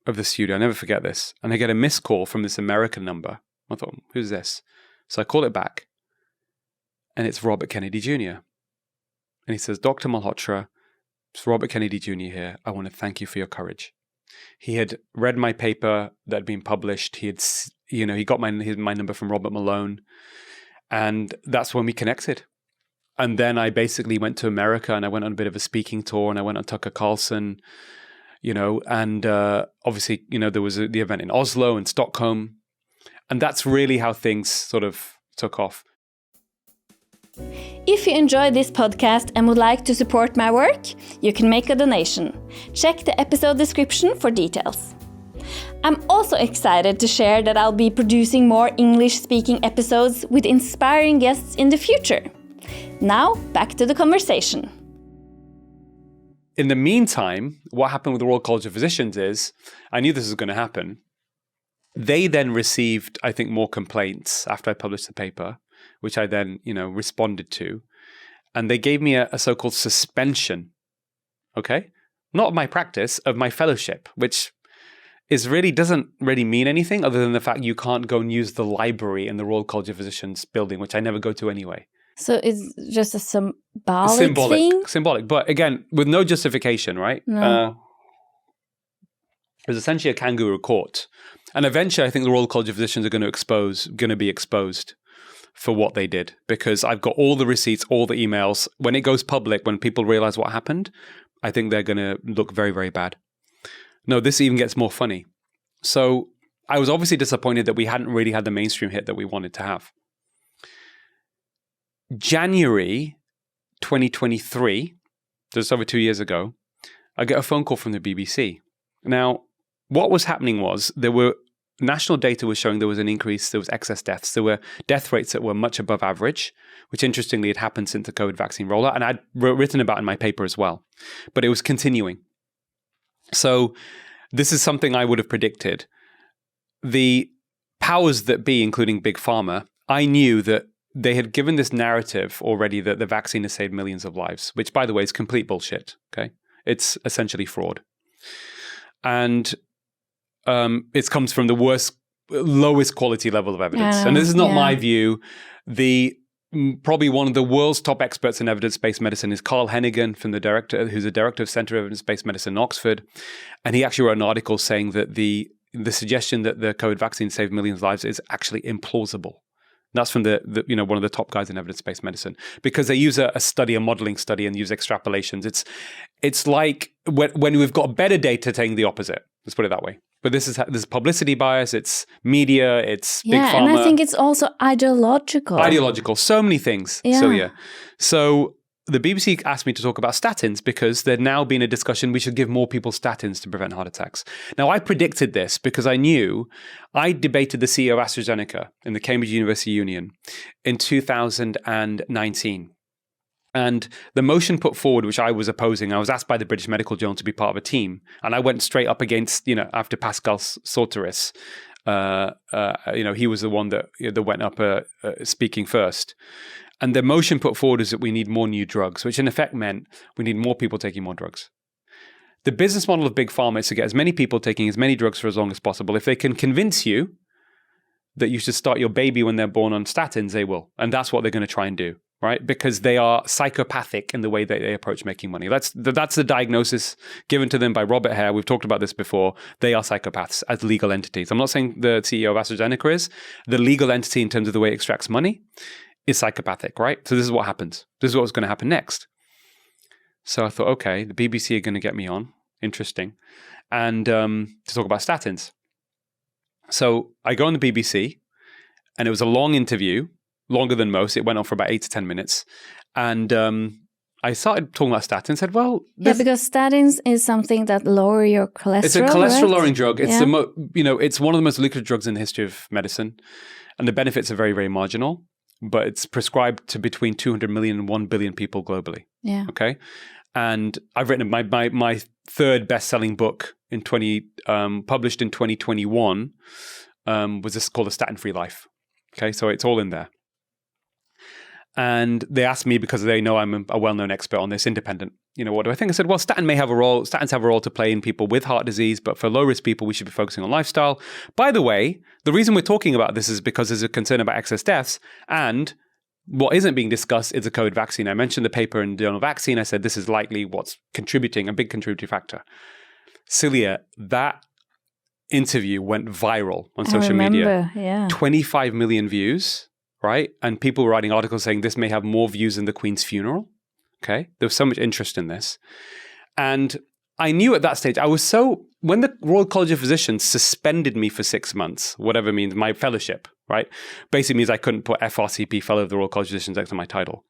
of the studio. I never forget this. And I get a missed call from this American number. I thought, who's this? So I call it back. and it's Robert Kennedy Jr. And he says, Dr. Malhotra, it's Robert Kennedy Jr. here. I want to thank you for your courage. He had read my paper that had been published. He had, he got my number from Robert Malone. And that's when we connected. And then I basically went to America and I went on a bit of a speaking tour and I went on Tucker Carlson, and obviously, there was the event in Oslo and Stockholm. And that's really how things sort of took off. If you enjoyed this podcast and would like to support my work, you can make a donation. Check the episode description for details. I'm also excited to share that I'll be producing more English-speaking episodes with inspiring guests in the future. Now, back to the conversation. In the meantime, what happened with the Royal College of Physicians is, I knew this was going to happen. They then received, I think, more complaints after I published the paper, which I then, responded to. And they gave me a so-called suspension, okay? Not of my practice, of my fellowship, which doesn't really mean anything other than the fact you can't go and use the library in the Royal College of Physicians building, which I never go to anyway. So it's just a symbolic thing? Symbolic. But again, with no justification, right? No. It was essentially a kangaroo court. And eventually, I think the Royal College of Physicians are going to be exposed for what they did, because I've got all the receipts, all the emails. When it goes public, when people realize what happened, I think they're going to look very, very bad. No, this even gets more funny. So I was obviously disappointed that we hadn't really had the mainstream hit that we wanted to have. January 2023, just over 2 years ago, I get a phone call from the BBC. Now, what was happening was national data was showing there was an increase, there was excess deaths. There were death rates that were much above average, which interestingly had happened since the COVID vaccine rollout. And I'd written about in my paper as well, but it was continuing. So this is something I would have predicted. The powers that be, including Big Pharma, I knew that they had given this narrative already that the vaccine has saved millions of lives, which, by the way, is complete bullshit. Okay, it's essentially fraud. And it comes from the lowest quality level of evidence. And this is not my view. Probably one of the world's top experts in evidence-based medicine is Carl Hennigan, who's the director of Centre of Evidence-Based Medicine in Oxford. And he actually wrote an article saying that the suggestion that the COVID vaccine saved millions of lives is actually implausible. That's from one of the top guys in evidence-based medicine, because they use a modeling study, and use extrapolations. It's like when we've got better data saying the opposite. Let's put it that way. But this is publicity bias. It's media. It's big pharma. And I think it's also ideological. So many things, Silje. So the BBC asked me to talk about statins because there'd now been a discussion we should give more people statins to prevent heart attacks. Now, I predicted this because I debated the CEO of AstraZeneca in the Cambridge University Union in 2019. And the motion put forward, which I was opposing, I was asked by the British Medical Journal to be part of a team. And I went straight up against, after Pascal Sauteris, he was the one that went up speaking first. And the motion put forward is that we need more new drugs, which in effect meant we need more people taking more drugs. The business model of Big Pharma is to get as many people taking as many drugs for as long as possible. If they can convince you that you should start your baby when they're born on statins, they will. And that's what they're going to try and do, right? Because they are psychopathic in the way that they approach making money. That's the diagnosis given to them by Robert Hare. We've talked about this before. They are psychopaths as legal entities. I'm not saying the CEO of AstraZeneca is. The legal entity in terms of the way it extracts money is psychopathic, right? So this is what happens. This is what's going to happen next. So I thought, okay, the BBC are going to get me on. Interesting. And to talk about statins. So I go on the BBC, and it was a long interview, longer than most. It went on for about 8 to 10 minutes. And I started talking about statins and said, well... because statins is something that lower your cholesterol, it's a cholesterol-lowering drug. It's it's one of the most lucrative drugs in the history of medicine. And the benefits are very, very marginal. But it's prescribed to between 200 million and 1 billion people globally. Yeah. Okay. And I've written my third best-selling book published in 2021 was this called A Statin-Free Life. Okay, so it's all in there. And they asked me, because they know I'm a well-known expert on this, independent. What do I think? I said, well, statins have a role to play in people with heart disease, but for low-risk people, we should be focusing on lifestyle. By the way, the reason we're talking about this is because there's a concern about excess deaths, and what isn't being discussed is the COVID vaccine. I mentioned the paper in Journal Vaccine. I said this is likely what's contributing, a big contributing factor. Silje, that interview went viral on social media. Yeah. 25 million views, right? And people were writing articles saying this may have more views than the Queen's funeral. Okay. There was so much interest in this. And I knew at that stage, when the Royal College of Physicians suspended me for 6 months, whatever means, my fellowship, right? Basically means I couldn't put FRCP, Fellow of the Royal College of Physicians, next to my title.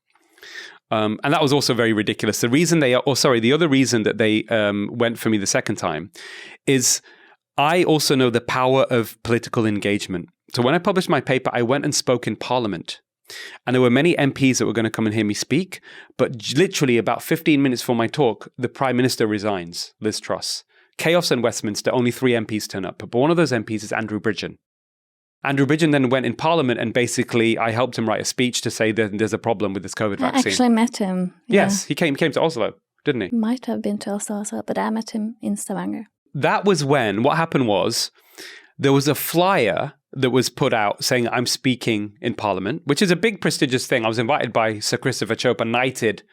And that was also very ridiculous. The other reason that they went for me the second time is I also know the power of political engagement. So when I published my paper, I went and spoke in Parliament. And there were many MPs that were going to come and hear me speak. But literally about 15 minutes before my talk, the Prime Minister resigns, Liz Truss. Chaos in Westminster, only 3 MPs turn up. But one of those MPs is Andrew Bridgen. Andrew Bridgen then went in Parliament and basically I helped him write a speech to say that there's a problem with this COVID vaccine. I actually met him. Yes, he came to Oslo, didn't he? Might have been to Oslo as well, but I met him in Stavanger. That was when, what happened was, there was a flyer that was put out saying I'm speaking in Parliament, which is a big prestigious thing. I was invited by Sir Christopher Chope, a knighted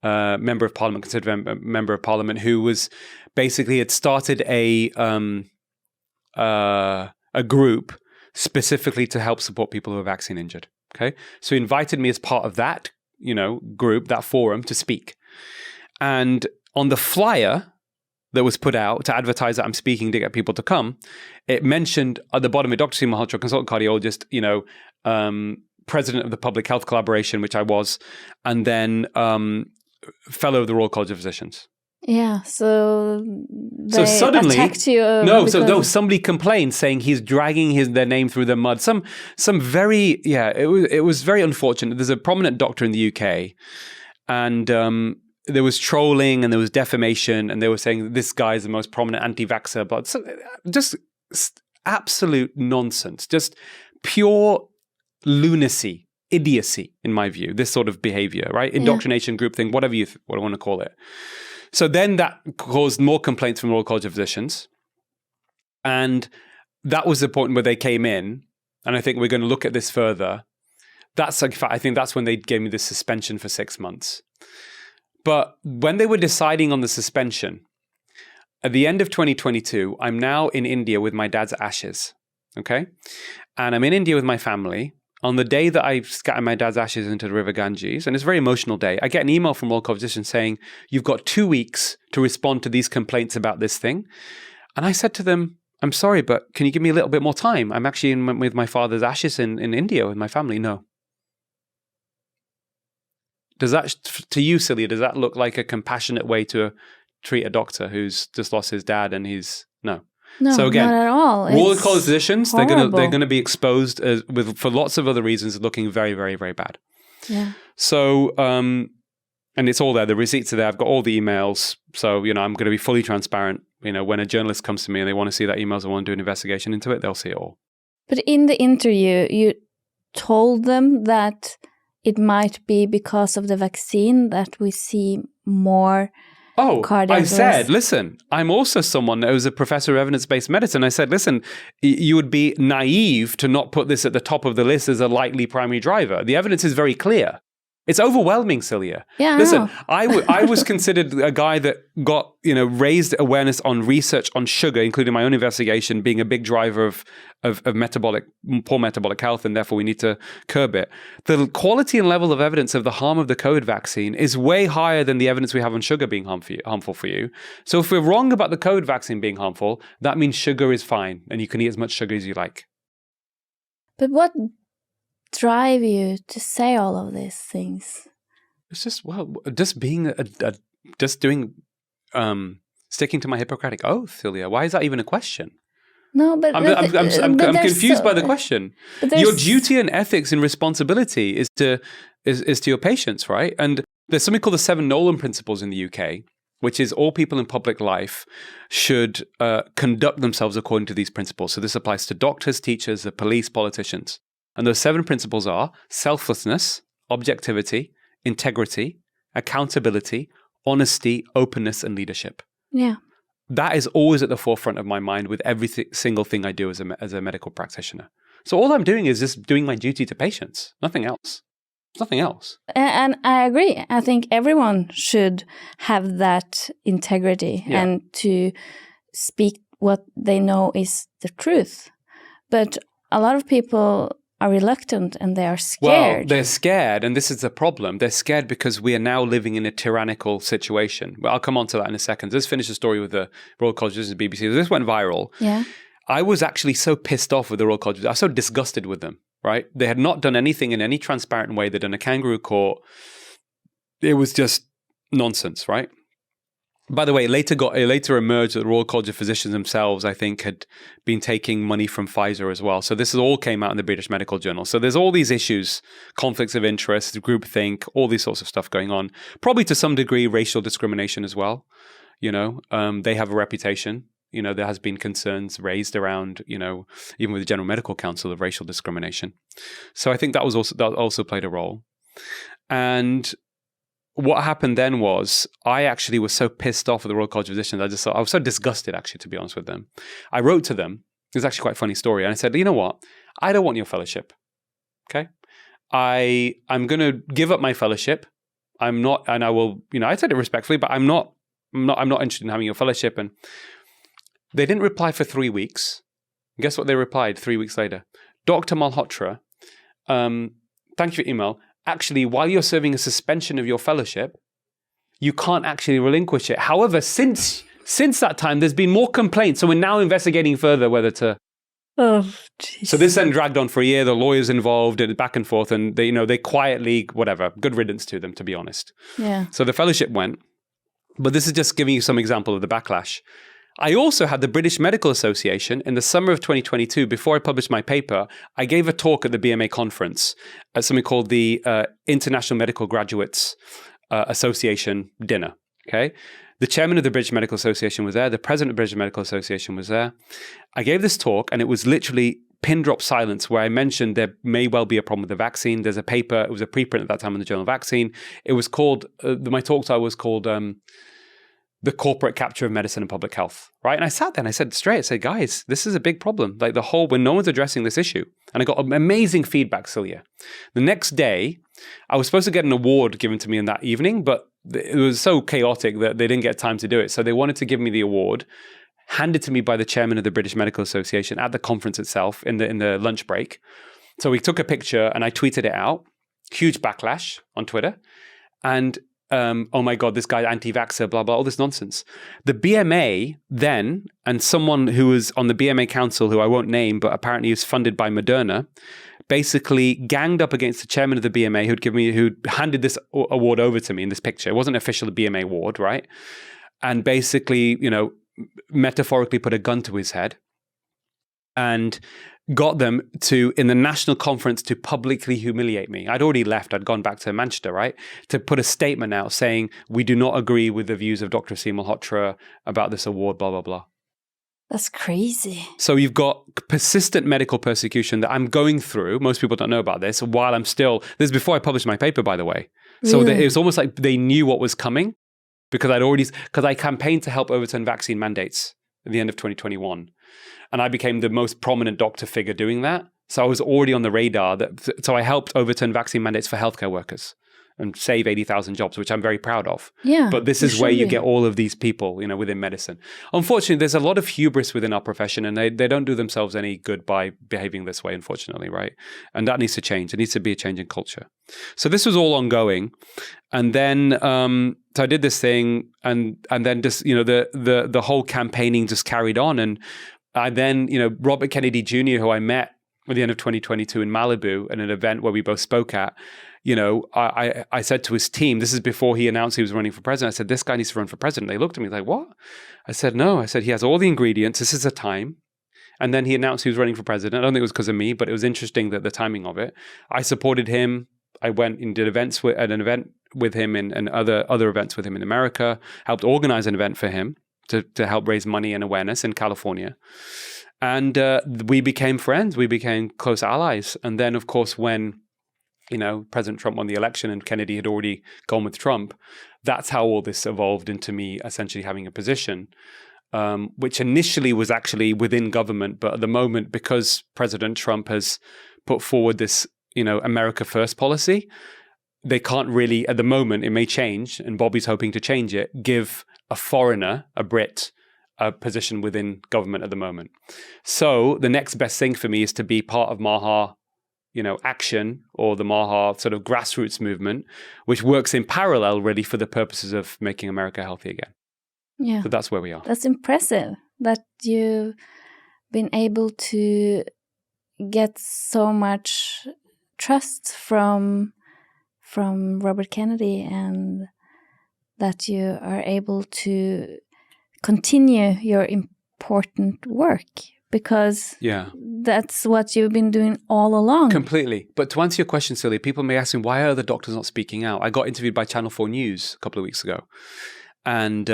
member of Parliament, considered member of Parliament, who was basically had started a group specifically to help support people who are vaccine injured. Okay, so he invited me as part of that, group, that forum, to speak. And on the flyer that was put out to advertise that I'm speaking to get people to come, it mentioned at the bottom of Dr. Aseem Malhotra, consultant cardiologist, president of the Public Health Collaboration, which I was, and then fellow of the Royal College of Physicians. Yeah, so suddenly, attacked you. Somebody complained saying he's dragging their name through the mud. It was very unfortunate. There's a prominent doctor in the UK, and there was trolling and there was defamation, and they were saying this guy is the most prominent anti-vaxxer, but just absolute nonsense, just pure lunacy, idiocy, in my view. This sort of behavior, right? Indoctrination, groupthink, whatever you want to call it. So then that caused more complaints from the Royal College of Physicians. And that was the point where they came in. And I think we're going to look at this further. I think that's when they gave me the suspension for 6 months. But when they were deciding on the suspension, at the end of 2022, I'm now in India with my dad's ashes. Okay? And I'm in India with my family. On the day that I scatter my dad's ashes into the River Ganges, and it's a very emotional day, I get an email from Royal College of Physicians saying, you've got 2 weeks to respond to these complaints about this thing. And I said to them, I'm sorry, but can you give me a little bit more time? I'm actually with my father's ashes in India with my family. No. Does that, to you, Silje, does that look like a compassionate way to treat a doctor who's just lost his dad and he's, no. No, so again, not at all. Royal College of Physicians, they're horrible. going to be exposed for lots of other reasons, looking very, very, very bad. Yeah. So, and it's all there. The receipts are there. I've got all the emails. So, I'm going to be fully transparent. When a journalist comes to me and they want to see that emails, I want to do an investigation into it, they'll see it all. But in the interview, you told them that it might be because of the vaccine that we see more I said, listen, I'm also someone who's a professor of evidence-based medicine. I said, listen, you would be naive to not put this at the top of the list as a likely primary driver. The evidence is very clear. It's overwhelming, Silje. Yeah, listen, I was considered a guy that got, raised awareness on research on sugar, including my own investigation, being a big driver of poor metabolic health, and therefore we need to curb it. The quality and level of evidence of the harm of the COVID vaccine is way higher than the evidence we have on sugar being harmful for you. So if we're wrong about the COVID vaccine being harmful, that means sugar is fine, and you can eat as much sugar as you like. But what drive you to say all of these things? It's just, just being sticking to my Hippocratic Oath, Silje. Why is that even a question? No, but I'm confused by the question. Your duty and ethics and responsibility is to your patients, right? And there's something called the 7 Nolan Principles in the UK, which is all people in public life should conduct themselves according to these principles. So this applies to doctors, teachers, the police, politicians. And those 7 principles are selflessness, objectivity, integrity, accountability, honesty, openness, and leadership. Yeah. That is always at the forefront of my mind with every single thing I do as a medical practitioner. So all I'm doing is just doing my duty to patients, nothing else. There's nothing else. And I agree. I think everyone should have that integrity and to speak what they know is the truth. But a lot of people are reluctant and they are scared. Well, they're scared, and this is the problem. They're scared because we are now living in a tyrannical situation. Well, I'll come on to that in a second. Let's finish the story with the Royal College of Physicians and BBC. This went viral. Yeah. I was actually so pissed off with the Royal College. I was so disgusted with them, right? They had not done anything in any transparent way. They'd done a kangaroo court. It was just nonsense, right? By the way, it later emerged that the Royal College of Physicians themselves, I think, had been taking money from Pfizer as well. So this all came out in the British Medical Journal. So there's all these issues, conflicts of interest, groupthink, all these sorts of stuff going on. Probably to some degree, racial discrimination as well. They have a reputation. There has been concerns raised around, even with the General Medical Council of racial discrimination. So I think that also played a role. And what happened then was I actually was so pissed off with the Royal College of Physicians. I was so disgusted, actually, to be honest with them. I wrote to them. It was actually quite a funny story. And I said, you know what? I don't want your fellowship. Okay? I'm going to give up my fellowship. I'm not, and I will, I said it respectfully, but I'm not interested in having your fellowship. And they didn't reply for 3 weeks. Guess what they replied 3 weeks later? Dr. Malhotra, thank you for your email. Actually, while you're serving a suspension of your fellowship, you can't actually relinquish it. However, since that time, there's been more complaints. So we're now investigating further whether to... Oh, geez. So this then dragged on for a year. The lawyers involved, and back and forth. And they quietly, whatever, good riddance to them, to be honest. Yeah. So the fellowship went. But this is just giving you some example of the backlash. I also had the British Medical Association in the summer of 2022, before I published my paper, I gave a talk at the BMA conference at something called the International Medical Graduates Association dinner. Okay. The chairman of the British Medical Association was there. The president of the British Medical Association was there. I gave this talk and it was literally pin drop silence where I mentioned there may well be a problem with the vaccine. There's a paper, it was a preprint at that time in the Journal of Vaccine. It was called, my talk title was called The Corporate Capture of Medicine and Public Health, right? And I sat there and I said straight, I said, guys, this is a big problem. Like when no one's addressing this issue. And I got amazing feedback, Silje. The next day, I was supposed to get an award given to me in that evening, but it was so chaotic that they didn't get time to do it. So they wanted to give me the award, handed to me by the chairman of the British Medical Association at the conference itself in the lunch break. So we took a picture and I tweeted it out. Huge backlash on Twitter. And oh my God, this guy's anti-vaxxer, blah, blah, all this nonsense. The BMA then, and someone who was on the BMA council, who I won't name, but apparently is funded by Moderna, basically ganged up against the chairman of the BMA who'd handed this award over to me in this picture. It wasn't an official BMA award, right? And basically, metaphorically put a gun to his head and got them to, in the national conference, to publicly humiliate me. I'd already left. I'd gone back to Manchester, right? To put a statement out saying, we do not agree with the views of Dr. Aseem Malhotra about this award, blah, blah, blah. That's crazy. So you've got persistent medical persecution that I'm going through. Most people don't know about this while I'm still, this is before I published my paper, by the way. So it was almost like they knew what was coming because I campaigned to help overturn vaccine mandates at the end of 2021. And I became the most prominent doctor figure doing that. So I was already on the radar. So I helped overturn vaccine mandates for healthcare workers and save 80,000 jobs, which I'm very proud of. Yeah. But this is where you get all of these people, within medicine. Unfortunately, there's a lot of hubris within our profession, and they don't do themselves any good by behaving this way, unfortunately, right? And that needs to change. It needs to be a change in culture. So this was all ongoing. And then, so I did this thing, and then just, the whole campaigning just carried on. And I then, Robert Kennedy Jr., who I met at the end of 2022 in Malibu at an event where we both spoke at, I said to his team, this is before he announced he was running for president. I said, this guy needs to run for president. They looked at me like, what? I said, no. I said, he has all the ingredients. This is the time. And then he announced he was running for president. I don't think it was because of me, but it was interesting that the timing of it. I supported him. I went and did events at an event with him and other events with him in America, helped organize an event for him to help raise money and awareness in California. And we became friends. We became close allies. And then, of course, when President Trump won the election and Kennedy had already gone with Trump, that's how all this evolved into me essentially having a position, which initially was actually within government. But at the moment, because President Trump has put forward this, America First policy, they can't really, at the moment, it may change, and Bobby's hoping to change it, give a foreigner, a Brit, a position within government at the moment. So the next best thing for me is to be part of MAHA, action, or the MAHA sort of grassroots movement, which works in parallel really for the purposes of making America healthy again. Yeah. So that's where we are. That's impressive that you've been able to get so much trust from Robert Kennedy, and that you are able to continue your important work, because that's what you've been doing all along. Completely. But to answer your question, Silje, people may ask me, why are the doctors not speaking out? I got interviewed by Channel 4 News a couple of weeks ago. And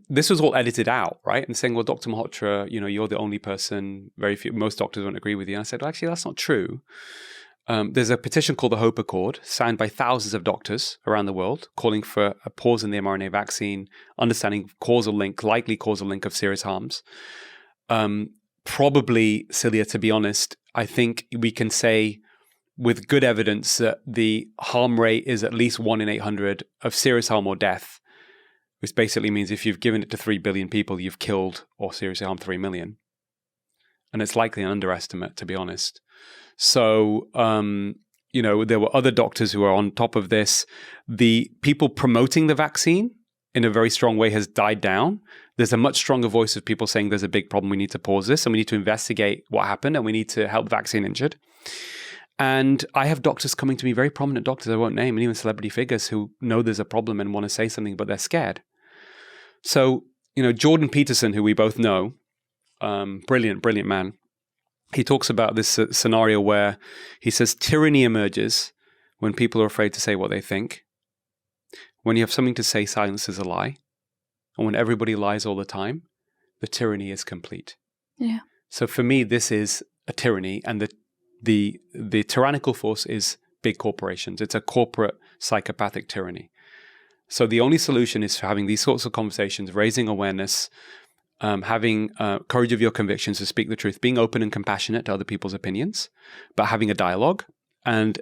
this was all edited out, right? And saying, well, Dr. Malhotra, you're the only person, most doctors won't agree with you. And I said, well, actually, that's not true. There's a petition called the Hope Accord, signed by thousands of doctors around the world, calling for a pause in the mRNA vaccine, understanding likely causal link of serious harms. Probably, Silje, to be honest, I think we can say with good evidence that the harm rate is at least 1 in 800 of serious harm or death, which basically means if you've given it to 3 billion people, you've killed or seriously harmed 3 million. And it's likely an underestimate, to be honest. So, there were other doctors who are on top of this. The people promoting the vaccine in a very strong way has died down. There's a much stronger voice of people saying there's a big problem. We need to pause this and we need to investigate what happened and we need to help vaccine injured. And I have doctors coming to me, very prominent doctors I won't name, and even celebrity figures who know there's a problem and want to say something, but they're scared. So, Jordan Peterson, who we both know, brilliant man, he talks about this scenario where he says tyranny emerges when people are afraid to say what they think. When you have something to say, silence is a lie. And when everybody lies all the time, the tyranny is complete. Yeah. So for me, this is a tyranny, and the tyrannical force is big corporations. It's a corporate psychopathic tyranny. So the only solution is for having these sorts of conversations, raising awareness, having courage of your convictions to speak the truth, being open and compassionate to other people's opinions, but having a dialogue. And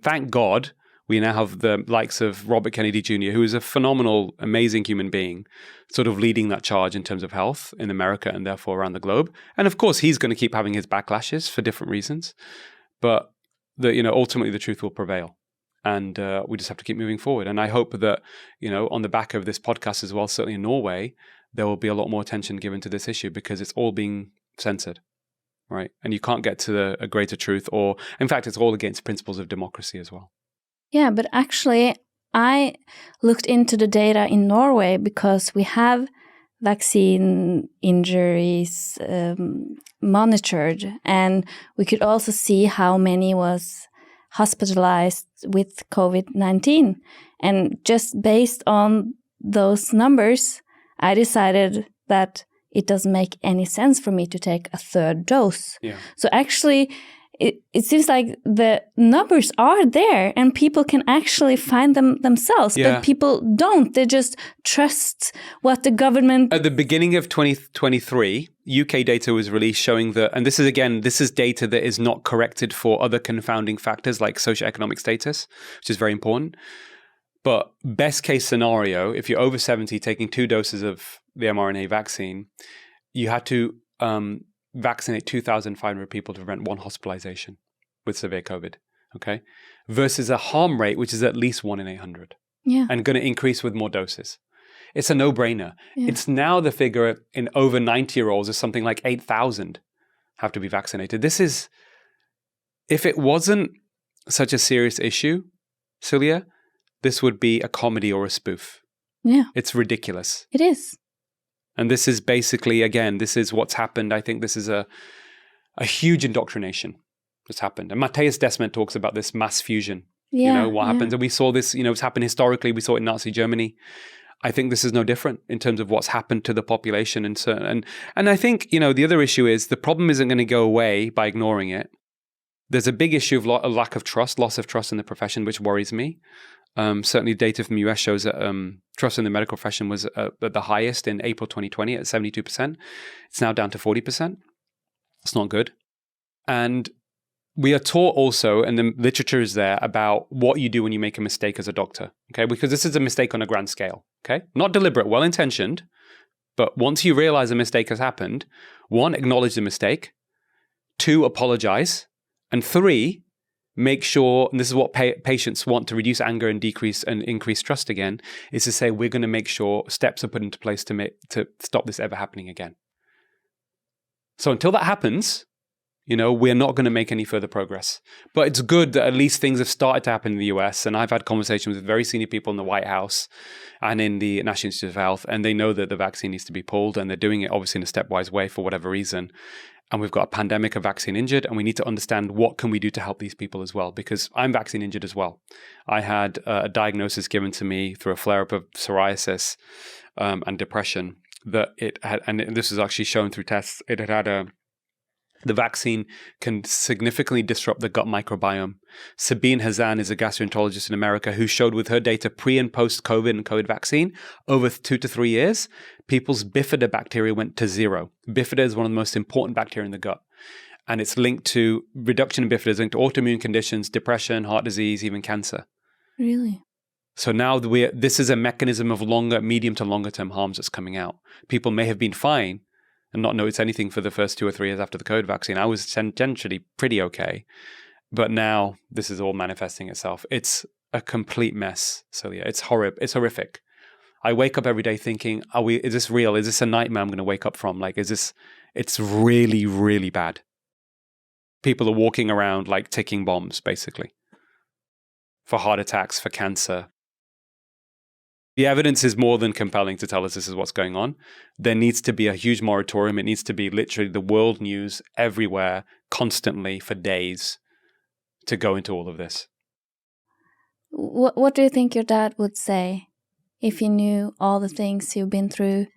thank God we now have the likes of Robert Kennedy Jr., who is a phenomenal, amazing human being, sort of leading that charge in terms of health in America and therefore around the globe. And of course, he's going to keep having his backlashes for different reasons. But ultimately the truth will prevail. And we just have to keep moving forward. And I hope that, on the back of this podcast as well, certainly in Norway, there will be a lot more attention given to this issue because it's all being censored, right? And you can't get to a greater truth, or in fact, it's all against principles of democracy as well. Yeah, but actually, I looked into the data in Norway because we have vaccine injuries monitored, and we could also see how many was hospitalized with COVID-19. And just based on those numbers, I decided that it doesn't make any sense for me to take a third dose. Yeah. So actually, it seems like the numbers are there and people can actually find them themselves, but people don't. They just trust what the government... At the beginning of 2023, UK data was released showing that, and this is data that is not corrected for other confounding factors like socioeconomic status, which is very important. But best case scenario, if you're over 70 taking 2 doses of the mRNA vaccine, you had to vaccinate 2,500 people to prevent 1 hospitalization with severe COVID, okay? Versus a harm rate, which is at least 1 in 800. Yeah. And going to increase with more doses. It's a no-brainer. Yeah. It's now the figure in over 90-year-olds is something like 8,000 have to be vaccinated. This is, if it wasn't such a serious issue, Silje, this would be a comedy or a spoof. Yeah. It's ridiculous. It is. And this is basically, again, this is what's happened. I think this is a huge indoctrination that's happened. And Matthias Desmet talks about this mass fusion. Yeah, what happens. And we saw this, it's happened historically. We saw it in Nazi Germany. I think this is no different in terms of what's happened to the population. And I think, the other issue is the problem isn't going to go away by ignoring it. There's a big issue of lack of trust, loss of trust in the profession, which worries me. Certainly data from the US shows that trust in the medical profession was at the highest in April 2020 at 72%. It's now down to 40%. It's not good. And we are taught also, and the literature is there, about what you do when you make a mistake as a doctor, okay? Because this is a mistake on a grand scale, okay? Not deliberate, well-intentioned, but once you realize a mistake has happened, 1, acknowledge the mistake, 2, apologize, and 3, make sure, and this is what patients want to reduce anger and decrease and increase trust again, is to say, we're going to make sure steps are put into place to stop this ever happening again. So until that happens, we're not going to make any further progress. But it's good that at least things have started to happen in the US. And I've had conversations with very senior people in the White House and in the National Institute of Health, and they know that the vaccine needs to be pulled, and they're doing it obviously in a stepwise way for whatever reason. And we've got a pandemic of vaccine injured, and we need to understand what can we do to help these people as well, because I'm vaccine injured as well. I had a diagnosis given to me through a flare-up of psoriasis and depression that it had, and this is actually shown through tests, the vaccine can significantly disrupt the gut microbiome. Sabine Hazan is a gastroenterologist in America who showed with her data pre and post COVID and COVID vaccine, over 2 to 3 years, people's bifidobacteria went to 0. Bifida is one of the most important bacteria in the gut. And it's linked to reduction in bifida, is linked to autoimmune conditions, depression, heart disease, even cancer. Really? So now this is a mechanism of medium to longer term harms that's coming out. People may have been fine and not notice anything for the first 2 or 3 years after the COVID vaccine. I was generally pretty okay. But now this is all manifesting itself. It's a complete mess, Silje. It's horrible. It's horrific. I wake up every day thinking, is this real? Is this a nightmare I'm going to wake up from? It's really, really bad. People are walking around like ticking bombs, basically, for heart attacks, for cancer. The evidence is more than compelling to tell us this is what's going on. There needs to be a huge moratorium. It needs to be literally the world news everywhere, constantly, for days, to go into all of this. What do you think your dad would say if he knew all the things you've been through?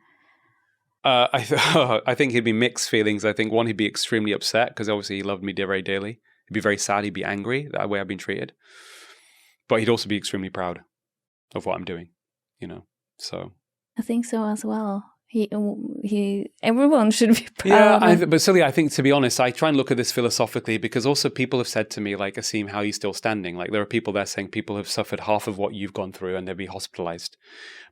I think he'd be mixed feelings. I think, 1, he'd be extremely upset because obviously he loved me very dearly. He'd be very sad. He'd be angry that way I've been treated. But he'd also be extremely proud of what I'm doing. So I think so as well. Everyone should be proud. Yeah, but Silje, I think, to be honest, I try and look at this philosophically, because also people have said to me, like, Aseem, how are you still standing? Like, there are people there saying people have suffered half of what you've gone through and they'll be hospitalized.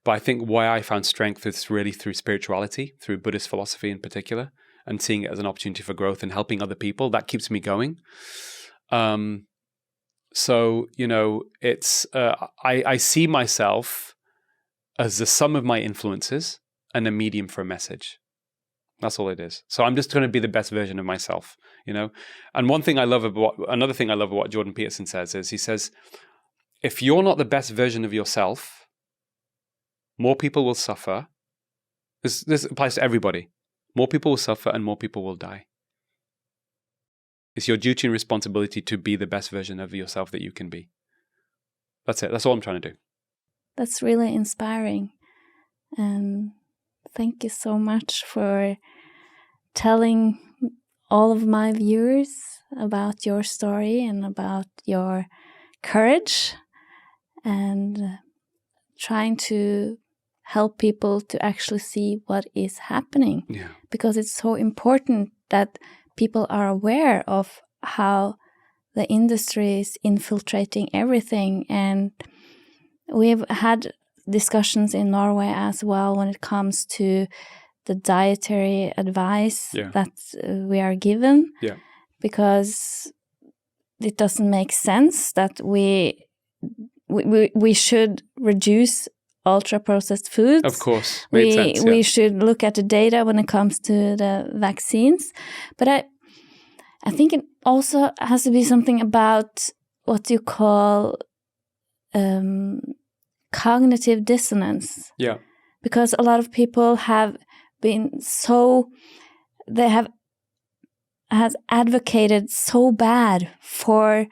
But I think why I found strength is really through spirituality, through Buddhist philosophy in particular, and seeing it as an opportunity for growth and helping other people. That keeps me going. So, it's I see myself as the sum of my influences and a medium for a message. That's all it is. So I'm just going to be the best version of myself, And another thing I love about what Jordan Peterson says is, he says, if you're not the best version of yourself, more people will suffer. This applies to everybody. More people will suffer and more people will die. It's your duty and responsibility to be the best version of yourself that you can be. That's it. That's all I'm trying to do. That's really inspiring. And thank you so much for telling all of my viewers about your story and about your courage and trying to help people to actually see what is happening. Yeah. Because it's so important that people are aware of how the industry is infiltrating everything. And we've had discussions in Norway as well when it comes to the dietary advice that we are given. Yeah. Because it doesn't make sense that we should reduce ultra-processed foods. Of course. Makes sense, we should look at the data when it comes to the vaccines. But I think it also has to be something about what you call cognitive dissonance. Yeah. Because a lot of people have been has advocated so bad for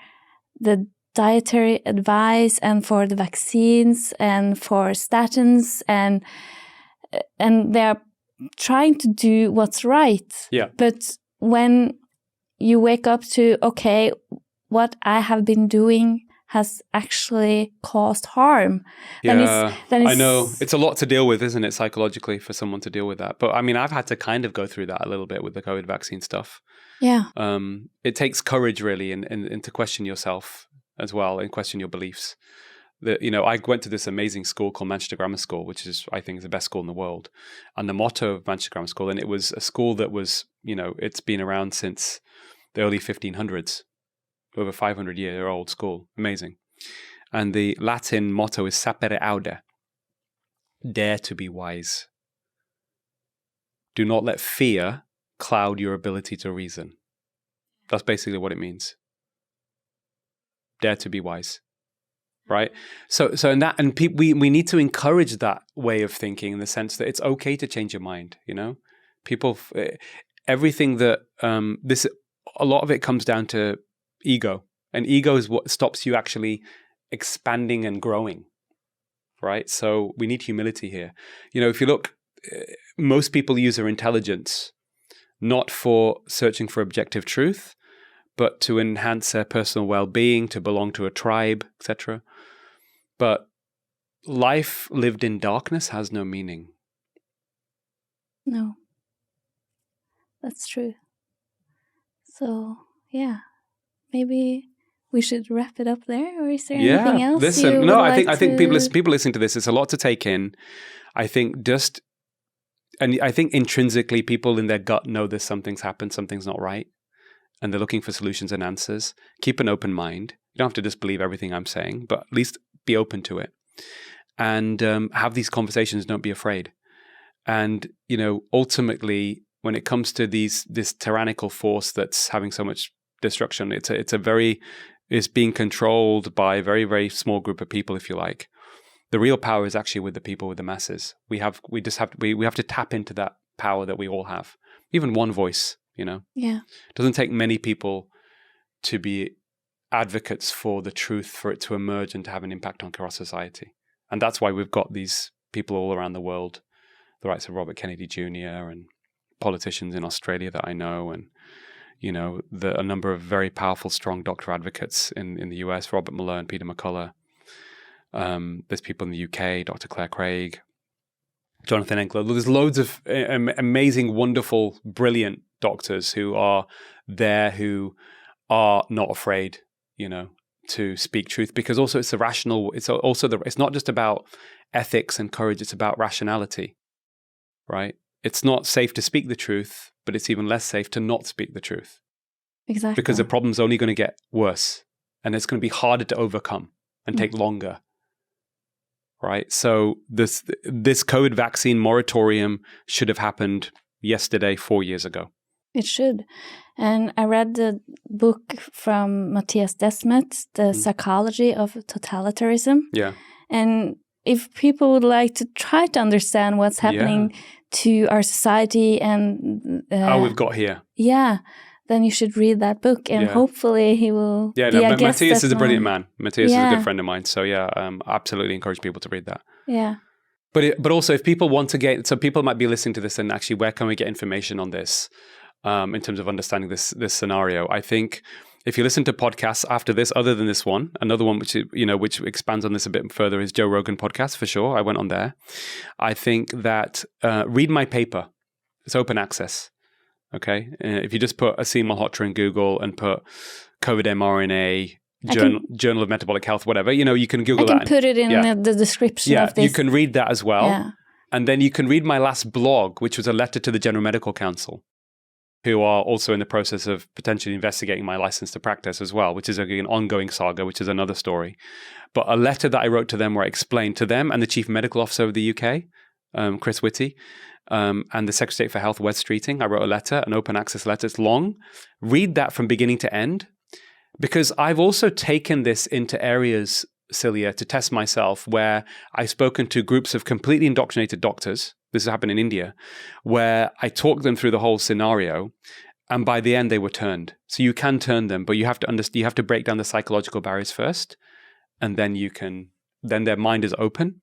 the dietary advice and for the vaccines and for statins and they're trying to do what's right. Yeah. But when you wake up to, okay, what I have been doing has actually caused harm. Yeah, I know. It's a lot to deal with, isn't it, psychologically, for someone to deal with that. But I mean, I've had to kind of go through that a little bit with the COVID vaccine stuff. Yeah. It takes courage, really, and to question yourself as well and question your beliefs. I went to this amazing school called Manchester Grammar School, which is, I think, the best school in the world. And the motto of Manchester Grammar School, and it was a school that was, it's been around since the early 1500s, over 500-year-old school. Amazing. And the Latin motto is sapere aude, dare to be wise. Do not let fear cloud your ability to reason. That's basically what it means. Dare to be wise. Right? So in that, and we need to encourage that way of thinking in the sense that it's okay to change your mind, People, everything that, a lot of it comes down to ego. And ego is what stops you actually expanding and growing, right? So we need humility here. If you look, most people use their intelligence not for searching for objective truth, but to enhance their personal well-being, to belong to a tribe, etc. But life lived in darkness has no meaning. No. That's true. So, yeah, maybe we should wrap it up there, or is there anything else? Listen, no, I think people listening to this, it's a lot to take in. I think I think intrinsically people in their gut know there's something's happened, something's not right, and they're looking for solutions and answers. Keep an open mind. You don't have to just believe everything I'm saying, but at least be open to it. And have these conversations, don't be afraid. And, ultimately, when it comes to this tyrannical force that's having so much destruction, it's being controlled by a very, very small group of people, if you like. The real power is actually with the people, with the masses. We have to tap into that power that we all have. Even one voice, Yeah. It doesn't take many people to be advocates for the truth, for it to emerge and to have an impact on our society. And that's why we've got these people all around the world, the likes of Robert Kennedy Jr. and politicians in Australia that I know, and a number of very powerful, strong doctor advocates in the US, Robert Muller, Peter McCullough. There's people in the UK, Dr. Claire Craig, Jonathan Enkler. There's loads of amazing, wonderful, brilliant doctors who are there, who are not afraid, to speak truth, because also it's it's not just about ethics and courage, it's about rationality, right? It's not safe to speak the truth, but it's even less safe to not speak the truth. Exactly. Because the problem's only going to get worse, and it's going to be harder to overcome and take longer. Right? So this COVID vaccine moratorium should have happened yesterday, 4 years ago. It should. And I read the book from Matthias Desmet, The Psychology of Totalitarianism. Yeah. And if people would like to try to understand what's happening to our society and how we've got here. Yeah. Then you should read that book, and hopefully he will. Yeah, be Matthias is a brilliant man. Matthias is a good friend of mine, so absolutely encourage people to read that. Yeah, but also if people want to so people might be listening to this, and actually, where can we get information on this in terms of understanding this scenario? I think if you listen to podcasts after this, other than this one, another one which expands on this a bit further is Joe Rogan podcast for sure. I went on there. I think that read my paper. It's open access. Okay, if you just put Aseem Malhotra in Google and put COVID mRNA, Journal of Metabolic Health, whatever, you can Google that. I can put it in the description of this. Yeah, you can read that as well. Yeah. And then you can read my last blog, which was a letter to the General Medical Council, who are also in the process of potentially investigating my license to practice as well, which is an ongoing saga, which is another story. But a letter that I wrote to them where I explained to them and the Chief Medical Officer of the UK, Chris Whitty, and the Secretary for Health, Wes Streeting. I wrote a letter, an open access letter. It's long. Read that from beginning to end, because I've also taken this into areas, Silje, to test myself, where I've spoken to groups of completely indoctrinated doctors. This has happened in India, where I talked them through the whole scenario, and by the end they were turned. So you can turn them, but you have to you have to break down the psychological barriers first, and then then their mind is open,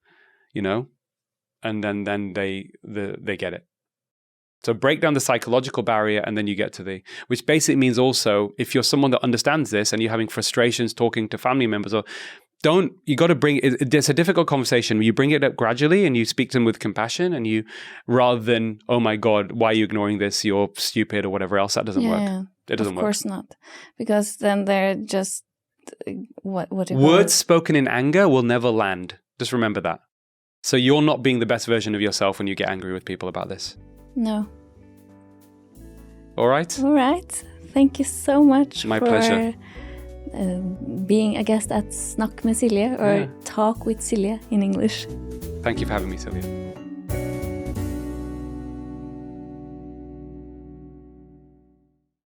and then they get it. So break down the psychological barrier and then you get to which basically means also if you're someone that understands this and you're having frustrations talking to family members you got to it's a difficult conversation. You bring it up gradually and you speak to them with compassion and rather than, oh my God, why are you ignoring this? You're stupid or whatever else. That doesn't work. It doesn't work. Of course not. Because then they're just, words spoken in anger will never land. Just remember that. So you're not being the best version of yourself when you get angry with people about this. No. All right? All right. Thank you so much My pleasure. Being a guest at Snakk med Silje, or Talk with Silje in English. Thank you for having me, Silje.